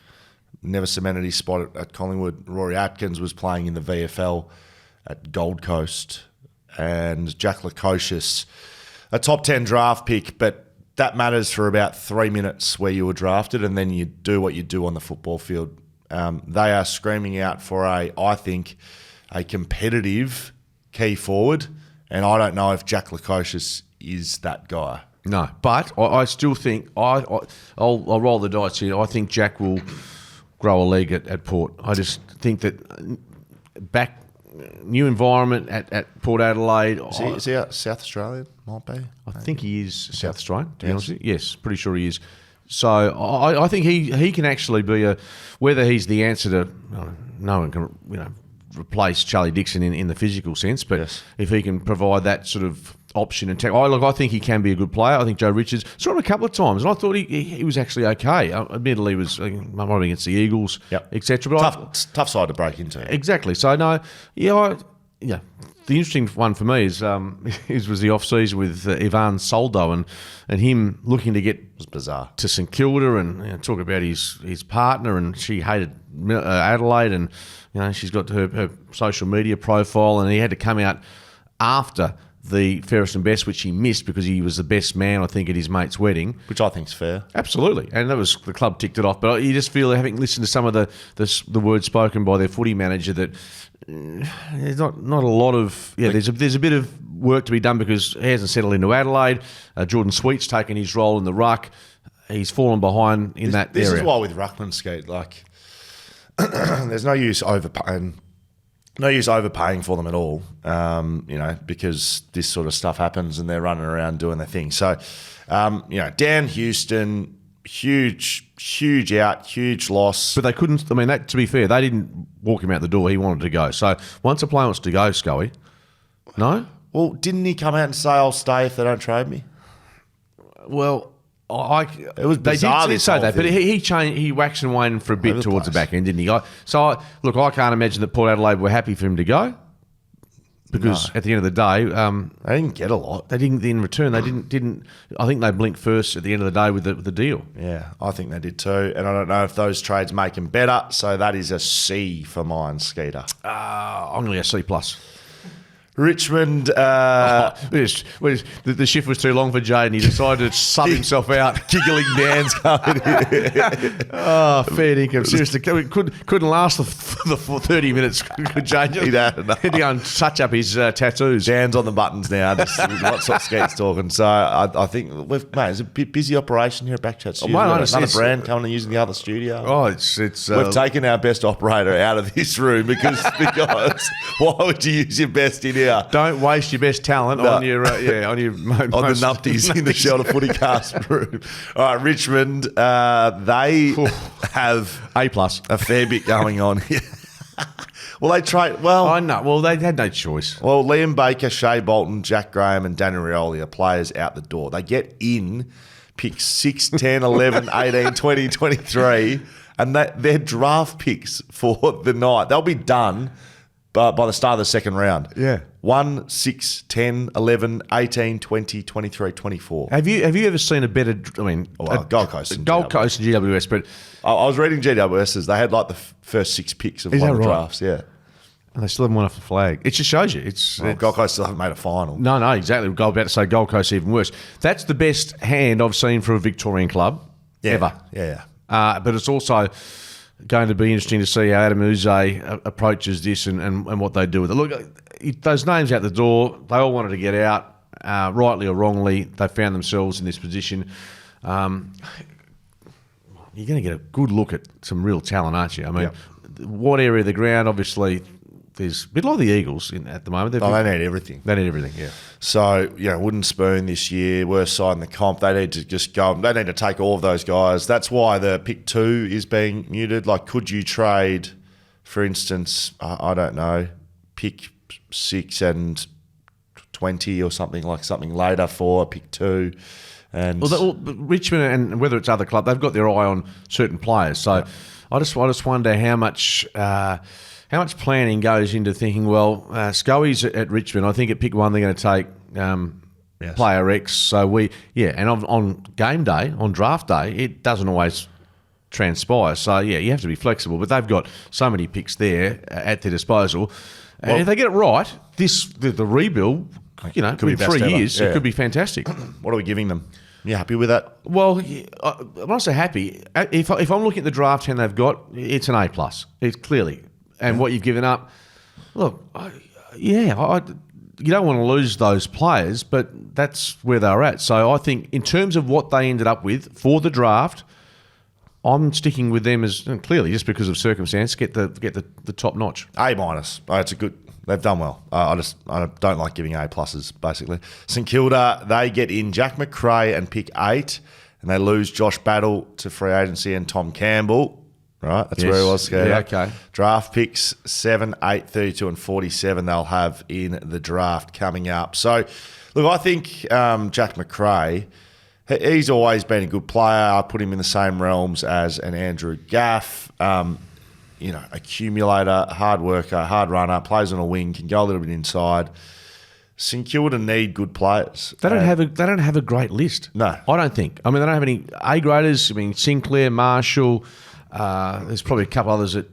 A: never cemented his spot at Collingwood. Rory Atkins was playing in the VFL at Gold Coast. And Jack Lukosius, a top 10 draft pick, but that matters for about 3 minutes where you were drafted, and then you do what you do on the football field. They are screaming out for I think, a competitive key forward, and I don't know if Jack Lukosius is that guy.
B: No, but I still think I'll roll the dice here. I think Jack will grow a leg at Port. I just think that new environment at Port Adelaide.
A: Is he South Australian? Might be.
B: I think he is South Australian, to be honest with you. Yes, pretty sure he is. So I think he can actually be whether he's the answer to no one can replace Charlie Dixon in the physical sense, but
A: Yes.
B: if he can provide that sort of option and I think he can be a good player. I think Joe Richards saw him a couple of times, and I thought he was actually okay. Admittedly, he was maybe against the Eagles,
A: Yep.
B: etc. But
A: Tough side to break into.
B: exactly. So no, the interesting one for me is was the off season with Ivan Soldo and him looking to get
A: It was bizarre.
B: to St Kilda and talk about his partner, and she hated Adelaide, and she's got her social media profile, and he had to come out after the fairest and best, which he missed because he was the best man, I think, at his mate's wedding.
A: Which I think's fair.
B: Absolutely, and that was the club ticked it off. But you just feel, having listened to some of the words spoken by their footy manager, that there's not a lot of There's a bit of work to be done because he hasn't settled into Adelaide. Jordan Sweet's taken his role in the ruck. He's fallen behind in that
A: This
B: area.
A: is why with ruckman skate, like, there's no use overpaying. No use overpaying for them at all, because this sort of stuff happens and they're running around doing their thing. So, Dan Houston, huge out, huge loss.
B: But they couldn't. I mean, that, to be fair, they didn't walk him out the door. He wanted to go. So once a player wants to go, Scully, no.
A: Well, didn't he come out and say, I'll stay if they don't trade me?
B: Well,
A: It was
B: they
A: bizarre,
B: did
A: this
B: say
A: whole
B: that, but
A: thing.
B: he changed. He waxed and waned for a bit
A: Over the
B: towards the
A: place.
B: back end, didn't he? I can't imagine that Port Adelaide were happy for him to go because at the end of the day,
A: They didn't get a lot.
B: they didn't. In return, they didn't. I think they blinked first at the end of the day with the deal.
A: Yeah, I think they did too. And I don't know if those trades make him better. So that is a C for mine, Skeeter.
B: I'm going to go C+.
A: Richmond,
B: The shift was too long for Jade, and he decided to sub himself out.
A: giggling Dan's coming in.
B: Oh, fair income. Seriously, couldn't last the full 30 minutes. Could Jade?
A: He'd had enough.
B: He'd go and touch up his tattoos.
A: Dan's on the buttons now. Just lots of Skeet's talking. So I think, it's a bit busy operation here at BackChat Studios.
B: mate,
A: We've got
B: honestly,
A: another
B: it's-
A: brand coming and using the other studio.
B: Oh, it's.
A: We've taken our best operator out of this room because why would you use your best in here?
B: Don't waste your best talent
A: No.
B: on your
A: on the numpties in the shelter FootyCast room. All right, Richmond, they have
B: A+.
A: a fair bit going on here. Well, they trade. Well,
B: I know. Well, they had no choice.
A: Well, Liam Baker, Shea Bolton, Jack Graham, and Danny Rioli are players out the door. They get in picks 6, 10, 11, 18, 20, 23, and they're draft picks for the night. They'll be done by the start of the second round.
B: Yeah.
A: 1, 6, 10, 11, 18, 20, 23, 24.
B: Have you ever seen a better? I mean,
A: Gold Coast and
B: Gold
A: GWS.
B: Coast and GWS, but
A: I was reading GWS's. They had like the first 6 picks of
B: Is
A: one of
B: that
A: the
B: right?
A: drafts. Yeah.
B: they still haven't won off the flag. It just shows you. It's
A: Gold Coast still haven't made a final.
B: No, exactly. We're about to say Gold Coast even worse. That's the best hand I've seen for a Victorian club ever.
A: Yeah.
B: But it's also going to be interesting to see how Adam Uze approaches this and what they do with it. Look, those names out the door, they all wanted to get out, rightly or wrongly. They found themselves in this position. You're going to get a good look at some real talent, aren't you? I mean, what area of the ground, obviously, there's a bit like the Eagles at the moment.
A: They need everything.
B: They need everything, yeah.
A: So, Wooden Spoon this year, worst side in the comp. They need to just go. They need to take all of those guys. That's why the pick 2 is being muted. Like, could you trade, for instance, I don't know, pick 6 and 20 or something later for pick 2? And
B: Richmond and whether it's other club, they've got their eye on certain players. So I just wonder how much planning goes into thinking. Well, Scully's at Richmond. I think at pick 1 they're going to take player X. So and on game day, on draft day, it doesn't always transpire. So you have to be flexible. But they've got so many picks there at their disposal. And if they get it right, the rebuild,
A: could be
B: in
A: best
B: 3
A: ever.
B: years,
A: Yeah.
B: it could be fantastic.
A: what are we giving them? You happy with that?
B: Well, I'm not so happy. If I'm looking at the draft hand they've got, it's an A+. It's clearly. And what you've given up, look, you don't want to lose those players, but that's where they're at. So I think in terms of what they ended up with for the draft, I'm sticking with them as clearly just because of circumstance. Get the top notch.
A: A-. It's a good. They've done well. I don't like giving A pluses, basically. St Kilda, they get in Jack McRae and pick 8, and they lose Josh Battle to free agency and Tom Campbell. right? That's
B: Yes.
A: where he was scared.
B: Yeah, okay.
A: Draft picks 7, 8, 32 and 47 they'll have in the draft coming up. So, look, I think Jack Macrae, he's always been a good player. I put him in the same realms as an Andrew Gaff. Accumulator, hard worker, hard runner, plays on a wing, can go a little bit inside. St Kilda need good players.
B: They don't have a great list.
A: No.
B: I don't think. I mean, they don't have any A graders. I mean, Sinclair, Marshall. There's probably a couple others that.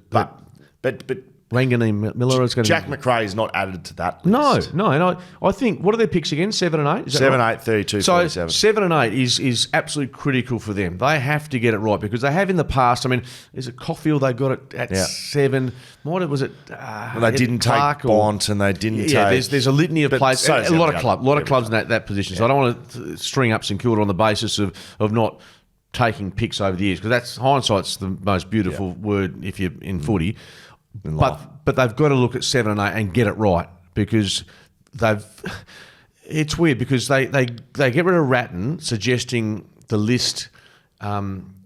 A: But
B: Ranganine Miller is going to.
A: Jack Macrae is not added to that
B: No,
A: list.
B: no, and I think what are their picks again? 7 and 8. Is that
A: 7,
B: right?
A: 8, 32,
B: So
A: 47.
B: 7 and 8 is absolutely critical for them. They have to get it right because they have in the past. I mean, is it Caulfield? They got it at 7. What was it?
A: And they didn't take
B: Clark
A: Bont, and they didn't take.
B: There's a litnly of
A: But
B: players.
A: so
B: A
A: is
B: lot
A: every
B: of
A: other-
B: clubs in that position. So I don't want to string up St Kilda on the basis of not taking picks over the years because that's hindsight's the most beautiful word if you're in footy.
A: In life.
B: But they've got to look at 7 and 8 and get it right because it's weird because they get rid of Ratton, suggesting the list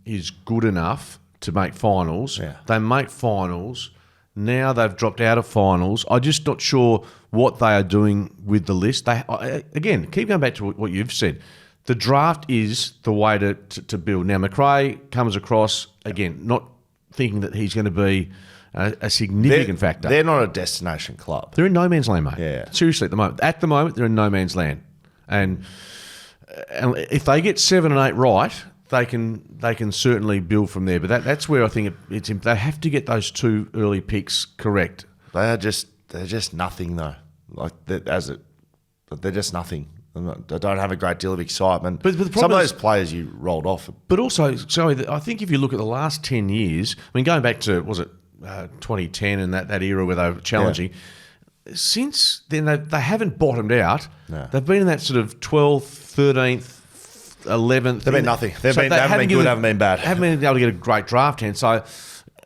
B: is good enough to make finals.
A: Yeah.
B: They make finals. Now they've dropped out of finals. I'm just not sure what they are doing with the list. Again, keep going back to what you've said. The draft is the way to build. Now, Macrae comes across, again, not thinking that he's going to be a significant factor.
A: They're not a destination club.
B: They're in no man's land, mate.
A: Yeah.
B: Seriously, at the moment, they're in no man's land. And if they get 7 and 8 right, they can certainly build from there. But that's where I think they have to get those 2 early picks correct.
A: They're just nothing though. They're just nothing. They don't have a great deal of excitement.
B: But the
A: some
B: problem
A: of
B: is-
A: those players you rolled off.
B: But also, I think if you look at the last 10 years, I mean, going back to, 2010 and that era where they were challenging, since then they haven't bottomed out.
A: No.
B: They've been in that sort of 12th, 13th, 11th.
A: They've been nothing. They haven't been good, haven't been bad.
B: Haven't been able to get a great draft hand. So,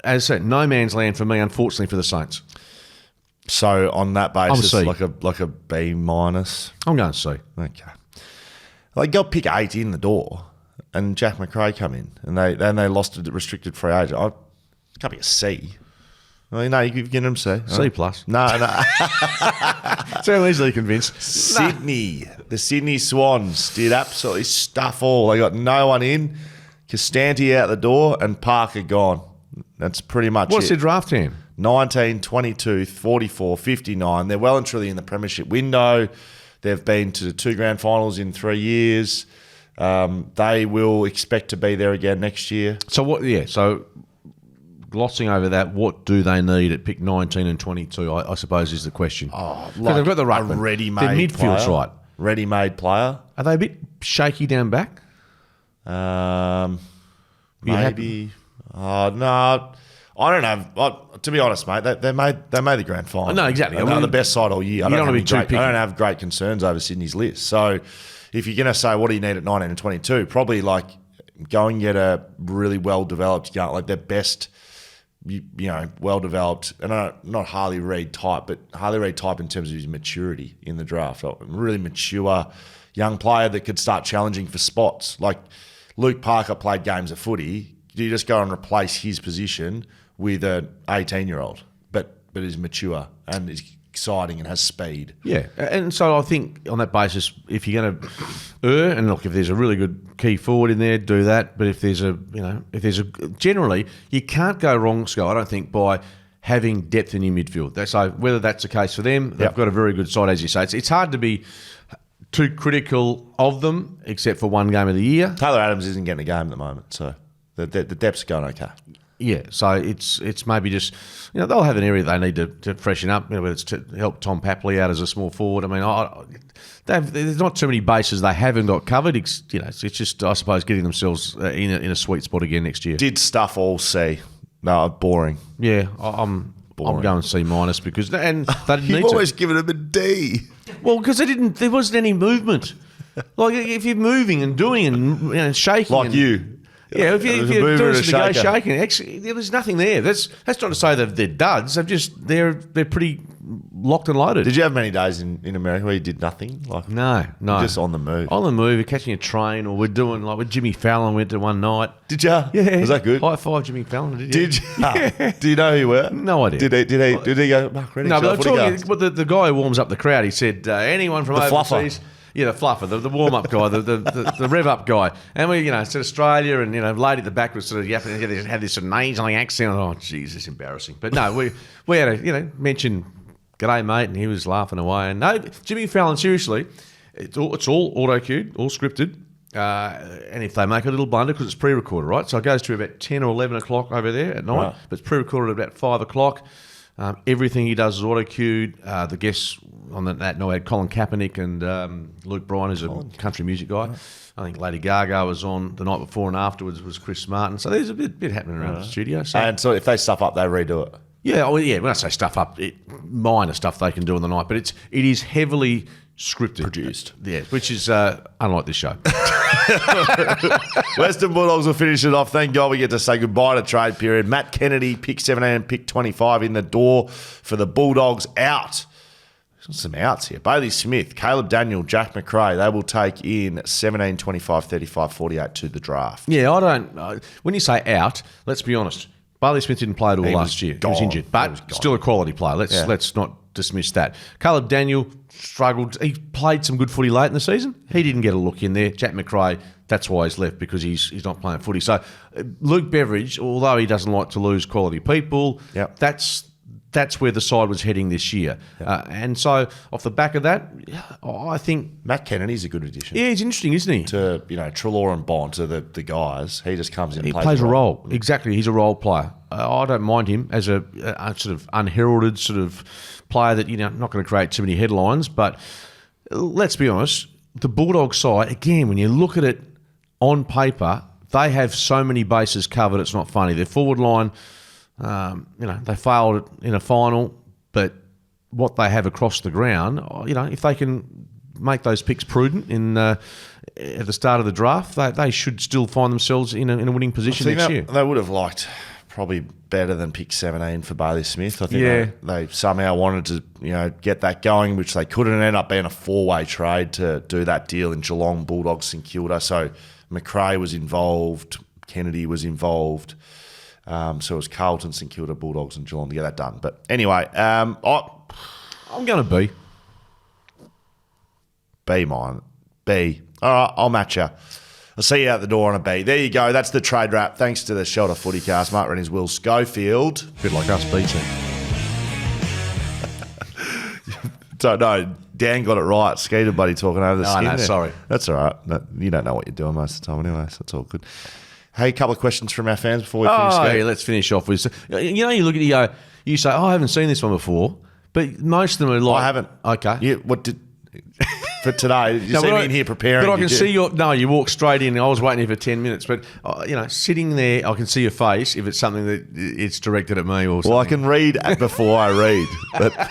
B: as I said, no man's land for me, unfortunately, for the Saints.
A: So on that basis,
B: C.
A: like a B minus.
B: I'm going to C.
A: Okay. They got pick 8 in the door, and Jack Macrae come in, and they lost a restricted free agent. It can't be a C. Well, no, you've given them C.
B: C plus.
A: No.
B: So easily convinced.
A: Sydney. The Sydney Swans did absolutely stuff all. They got no one in. Costanti out the door and Parker gone. That's pretty much
B: What's
A: it.
B: their draft team?
A: 19, 22, 44, 59. They're well and truly in the premiership window. They've been to the 2 grand finals in 3 years. They will expect to be there again next year.
B: So what? Yeah. So glossing over that, what do they need at pick 19 and 22? I suppose is the question.
A: Oh,
B: Because they've got the ruckman.
A: a ready-made
B: Their midfield's
A: player.
B: right.
A: Ready-made player.
B: Are they a bit shaky down back?
A: Maybe. No, I don't have. To be honest, mate, they made the grand final.
B: No, exactly.
A: They're
B: I mean,
A: the best side all year. I
B: you
A: don't
B: don't wanna be too
A: I
B: picky.
A: don't have great concerns over Sydney's list. So, if you're going to say what do you need at 19 and 22, probably like go and get a really well developed, like their best, well developed, and not Harley Reid type, but Harley Reid type in terms of his maturity in the draft. A really mature young player that could start challenging for spots. Like Luke Parker played games of footy. Do you just go and replace his position with an 18-year-old, but is mature and is exciting and has speed?
B: Yeah, and so I think on that basis, if you're going to and look, if there's a really good key forward in there, do that. But if there's generally, you can't go wrong, Scott, I don't think, by having depth in your midfield. So whether that's the case for them, they've got a very good side, as you say. It's hard to be too critical of them, except for one game of the year.
A: Taylor Adams isn't getting a game at the moment, so the depth's going okay.
B: Yeah, so it's maybe just, they'll have an area they need to freshen up, whether it's to help Tom Papley out as a small forward. I mean, there's not too many bases they haven't got covered. It's just, I suppose, getting themselves in a sweet spot again next year.
A: Did stuff all C. No, boring.
B: Yeah, I'm going C minus because they didn't need
A: You've
B: to.
A: always given him a D.
B: Well, because there wasn't any movement. Like if you're moving and doing and shaking,
A: Like
B: and,
A: you.
B: Yeah, if
A: There's a
B: you're
A: mover
B: doing
A: and a
B: something, go
A: shaker.
B: shaking. Actually, there's nothing there. That's not to say that they're duds. They're pretty locked and loaded.
A: Did you have many days in America where you did nothing? Like
B: No.
A: just on the move.
B: On the move, we're catching a train, or we're doing like with Jimmy Fallon. Went to one night.
A: Did you?
B: Yeah.
A: Was that good?
B: High five, Jimmy Fallon. Did you?
A: Did you? Yeah. Do you know who you were?
B: No idea.
A: Did he go, Mark Reddick?
B: No, but I'm talking. But the guy who warms up the crowd, he said, anyone from
A: The fluffer.
B: overseas. Yeah, the fluffer, the warm up guy, the rev up guy, and we, said Australia, and lady at the back was sort of yapping, had this sort of nasally accent. Oh, jeez, it's embarrassing. But no, we had a mention, g'day mate, and he was laughing away. And no, Jimmy Fallon, seriously, it's all auto cued, all scripted. And if they make a little blunder, because it's pre-recorded, right? So it goes to about 10 or 11 o'clock over there at night,
A: Right.
B: but it's pre-recorded at about 5 o'clock. Everything he does is auto-cued. The guests on that night had Colin Kaepernick and Luke Bryan, who's a country music guy. I think Lady Gaga was on the night before, and afterwards was Chris Martin. So there's a bit happening around the studio. So.
A: And so if they stuff up, they redo it.
B: Yeah, when I say stuff up, minor stuff they can do on the night, but it is heavily scripted.
A: Produced.
B: Yeah, which is unlike this show.
A: Western Bulldogs will finish it off. Thank God we get to say goodbye to trade period. Matt Kennedy, pick 17 and pick 25 in the door for the Bulldogs. Out. Some outs here. Bailey Smith, Caleb Daniel, Jack McRae. They will take in 17, 25, 35, 48 to the draft.
B: Yeah, I don't. When you say out, let's be honest. Bailey Smith didn't play at all last year.
A: gone.
B: He was injured,
A: He
B: but
A: was gone.
B: still a quality player. Let's not dismiss that. Caleb Daniel struggled. He played some good footy late in the season. He didn't get a look in there. Jack McRae, that's why he's left, because he's not playing footy. So Luke Beveridge, although he doesn't like to lose quality people,
A: Yep.
B: that's where the side was heading this year. And so off the back of that, I think
A: Matt Kennedy's a good addition.
B: yeah, he's interesting, isn't he?
A: To Treloar and Bond, to the guys. He just comes in and
B: He plays a role. Exactly. He's a role player. I don't mind him as a sort of unheralded sort of player that, not going to create too many headlines. But let's be honest, the Bulldogs side, again, when you look at it on paper, they have so many bases covered, it's not funny. Their forward line, they failed in a final, but what they have across the ground, if they can make those picks prudent at the start of the draft, they should still find themselves in a winning position next year.
A: They would have liked probably better than pick 17 for Bailey Smith. I think
B: Yeah.
A: they somehow wanted to get that going, which they couldn't, and end up being a four-way trade to do that deal in Geelong, Bulldogs, St Kilda. So McRae was involved, Kennedy was involved. So it was Carlton, St Kilda, Bulldogs and Geelong to get that done. But anyway,
B: I'm going to be.
A: B mine. B. All right, I'll match you. I'll see you out the door on a B. There you go. That's the trade wrap. Thanks to the Shelter FootyCast. Mark Rennie's Will Schofield.
B: A bit like us, B team.
A: So, no, Dan got it right. Skeeter buddy talking over the
B: Oh,
A: skin
B: no,
A: there.
B: sorry.
A: That's all right. No, you don't know what you're doing most of the time anyway, so it's all good. Hey, a couple of questions from our fans before we finish.
B: Yeah, let's finish off with... you look at it, you say, I haven't seen this one before, but most of them are like...
A: I haven't.
B: Okay.
A: What did... For today, you
B: No,
A: see
B: but
A: me in here preparing.
B: But I can
A: you
B: see your... No, you walk straight in. I was waiting here for 10 minutes. But, sitting there, I can see your face if it's something that it's directed at me or something.
A: Well, I can read before I read.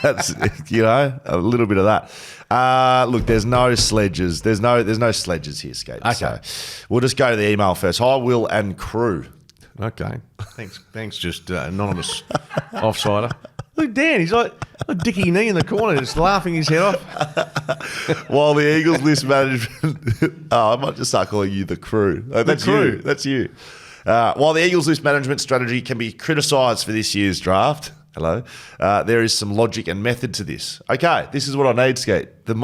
A: That's, a little bit of that. Look, there's no sledges. There's no sledges here, Skate.
B: Okay.
A: So we'll just go to the email first. Hi, Will and crew.
B: Okay. Thanks, just anonymous offsider. Look, Dan, he's like a Dickie Knee in the corner, just laughing his head off.
A: While the Eagles list management... I might just start calling you the crew. That's
B: crew.
A: you. That's you. While the Eagles list management strategy can be criticised for this year's draft, there is some logic and method to this. Okay, this is what I need, Skate. The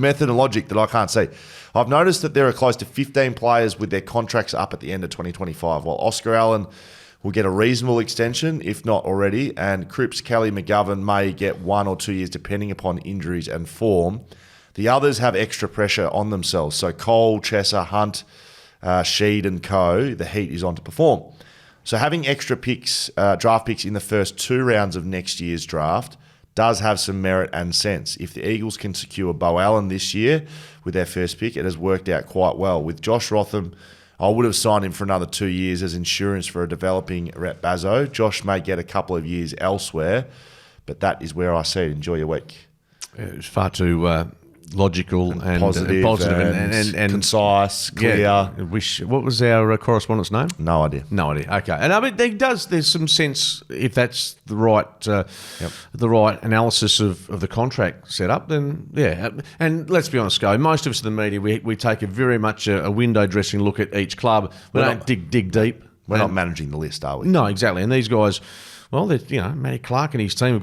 A: method and logic that I can't see. I've noticed that there are close to 15 players with their contracts up at the end of 2025, while Oscar Allen will get a reasonable extension, if not already, and Cripps, Kelly, McGovern may get 1 or 2 years depending upon injuries and form. The others have extra pressure on themselves. So Cole, Chesser, Hunt, Sheed and co, the heat is on to perform. So having extra picks, draft picks in the first 2 rounds of next year's draft does have some merit and sense. If the Eagles can secure Bo Allen this year with their first pick, it has worked out quite well. With Josh Rotham, I would have signed him for another 2 years as insurance for a developing Rhett Bazzo. Josh may get a couple of years elsewhere, but that is where I see it. Enjoy your week.
B: It's far too logical and
A: positive and concise, clear.
B: Yeah, what was our correspondent's name?
A: No idea.
B: No idea. Okay, and I mean, there's some sense if that's the right analysis of the contract setup. Then yeah, and let's be honest, Go. Most of us in the media, we take a very much a window dressing look at each club. We don't dig deep.
A: We're not managing the list, are we?
B: No, exactly. And these guys. Well, Matty Clark and his team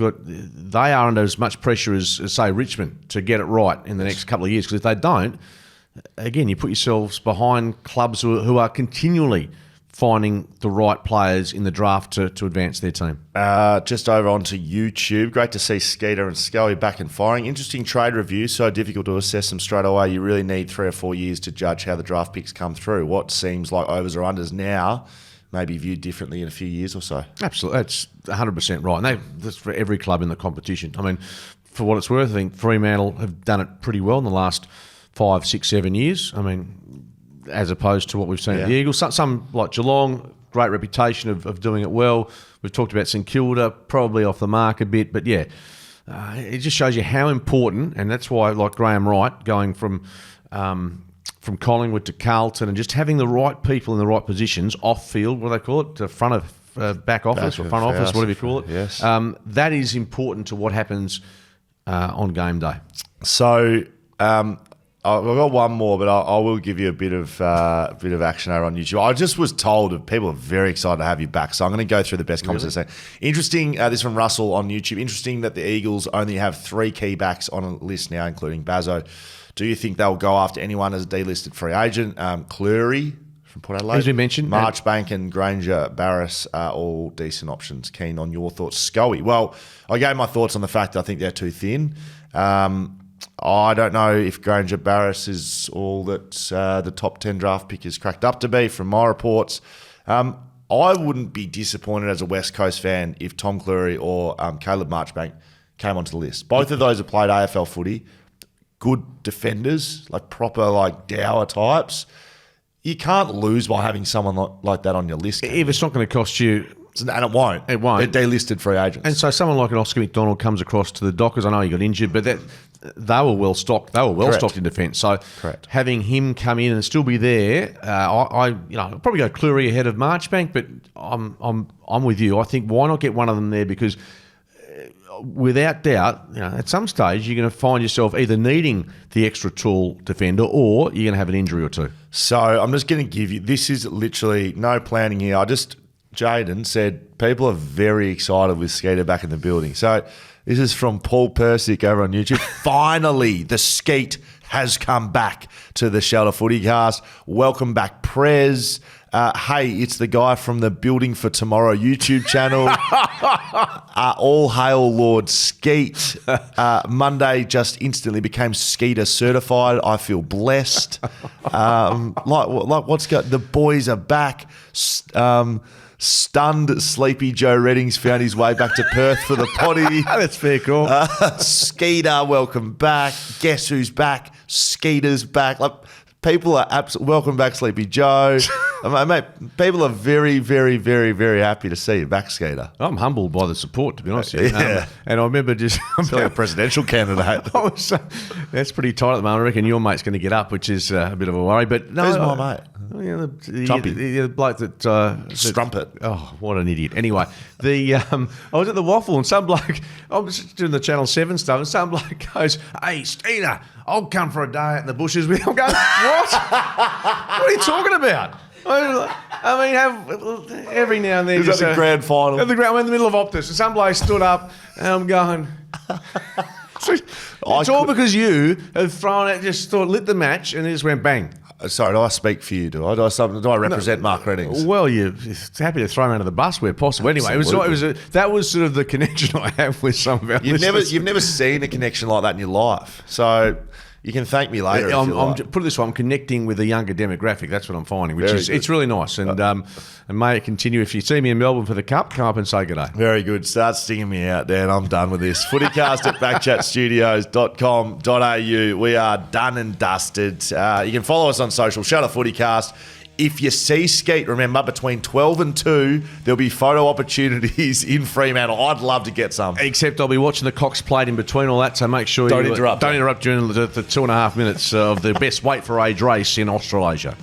B: they are under as much pressure as say Richmond to get it right in the next couple of years. Because if they don't, again, you put yourselves behind clubs who are continually finding the right players in the draft to advance their team.
A: Just over onto YouTube. Great to see Skeeter and Scully back and firing. Interesting trade review. So difficult to assess them straight away. You really need 3 or 4 years to judge how the draft picks come through. What seems like overs or unders now may be viewed differently in a few years or so.
B: Absolutely. That's 100% right. And that's for every club in the competition. I mean, for what it's worth, I think Fremantle have done it pretty well in the last 5, 6, 7 years. I mean, as opposed to what we've seen at the Eagles. Some like Geelong, great reputation of doing it well. We've talked about St Kilda, probably off the mark a bit. But yeah, it just shows you how important, and that's why, like Graham Wright, going from Collingwood to Carlton and just having the right people in the right positions off field, what do they call it, to front of back office or front office, whatever you call it.
A: Yes.
B: That is important to what happens on game day.
A: So I've got one more, but I will give you a bit of action over on YouTube. I just was told that people are very excited to have you back, so I'm going to go through the best comments. Really? Interesting, this from Russell on YouTube. Interesting that the Eagles only have 3 key backs on a list now, including Bazzo. Do you think they'll go after anyone as a delisted free agent? Cleary from Port Adelaide.
B: As we mentioned.
A: Marchbank and Granger Barris are all decent options. Keen on your thoughts. Scully. Well, I gave my thoughts on the fact that I think they're too thin. I don't know if Granger Barris is all that the top 10 draft pick is cracked up to be from my reports. I wouldn't be disappointed as a West Coast fan if Tom Cleary or Caleb Marchbank came onto the list. Both of those have played AFL footy. Good defenders, like proper dour types. You can't lose by having someone like that on your list.
B: If it's not going to cost you...
A: And it won't.
B: It won't.
A: They're delisted free agents.
B: And so someone like an Oscar McDonald comes across to the Dockers. I know he got injured, but they were well stocked. They were well stocked in defence. So having him come in and still be there, I'll probably go Cleary ahead of Marchbank, but I'm with you. I think why not get one of them there, because without doubt, at some stage you're going to find yourself either needing the extra tall defender or you're going to have an injury or two.
A: So I'm just going to give you, this is literally no planning here. Jaden said people are very excited with Skeeter back in the building. So this is from Paul Persick over on YouTube. Finally, the Skeet has come back to the Shelter FootyCast. Welcome back, Prez. Hey, it's the guy from the Building for Tomorrow YouTube channel. All hail Lord Skeet. Monday just instantly became Skeeter certified. I feel blessed. The boys are back. Stunned Sleepy Joe Reddings found his way back to Perth for the potty.
B: That's fair call.
A: Skeeter, welcome back. Guess who's back? Skeeter's back. People are welcome back, Sleepy Joe. Mate, people are very, very, very, very happy to see you back, Skeeter.
B: I'm humbled by the support, to be honest with you.
A: Yeah.
B: And I remember just...
A: I feel like a presidential candidate.
B: That's pretty tight at the moment. I reckon your mate's going to get up, which is a bit of a worry. But no,
A: who's my mate?
B: The bloke that...
A: Strumpet.
B: Oh, what an idiot. Anyway, I was at the Waffle and some bloke... I was doing the Channel 7 stuff and some bloke goes, "Hey, Skeeter, I'll come for a day out in the bushes with you." I'm going, what? What are you talking about? I mean, every now and then...
A: Is that the grand final?
B: We're in the middle of Optus and some bloke stood up and I'm going... It's all because you have thrown it, just lit the match and it just went bang.
A: Sorry, do I speak for you? Do I represent Mark Reddings?
B: Well, you're happy to throw him under the bus where possible. Anyway, that was sort of the connection I have with some of our listeners.
A: You've never seen a connection like that in your life. So you can thank me later.
B: Put it this way, I'm connecting with a younger demographic. That's what I'm finding, it's really nice. And may it continue. If you see me in Melbourne for the Cup, come up and say good day.
A: Very good. Start stinging me out there, and I'm done with this. FootyCast at BackChatStudios.com.au. We are done and dusted. You can follow us on social, Shelter FootyCast. If you see Skeet, remember, between 12 and 2, there'll be photo opportunities in Fremantle. I'd love to get some.
B: Except I'll be watching the Cox Plate in between all that, so make sure
A: Don't interrupt.
B: Don't interrupt during the 2.5 minutes of the best weight for age race in Australasia.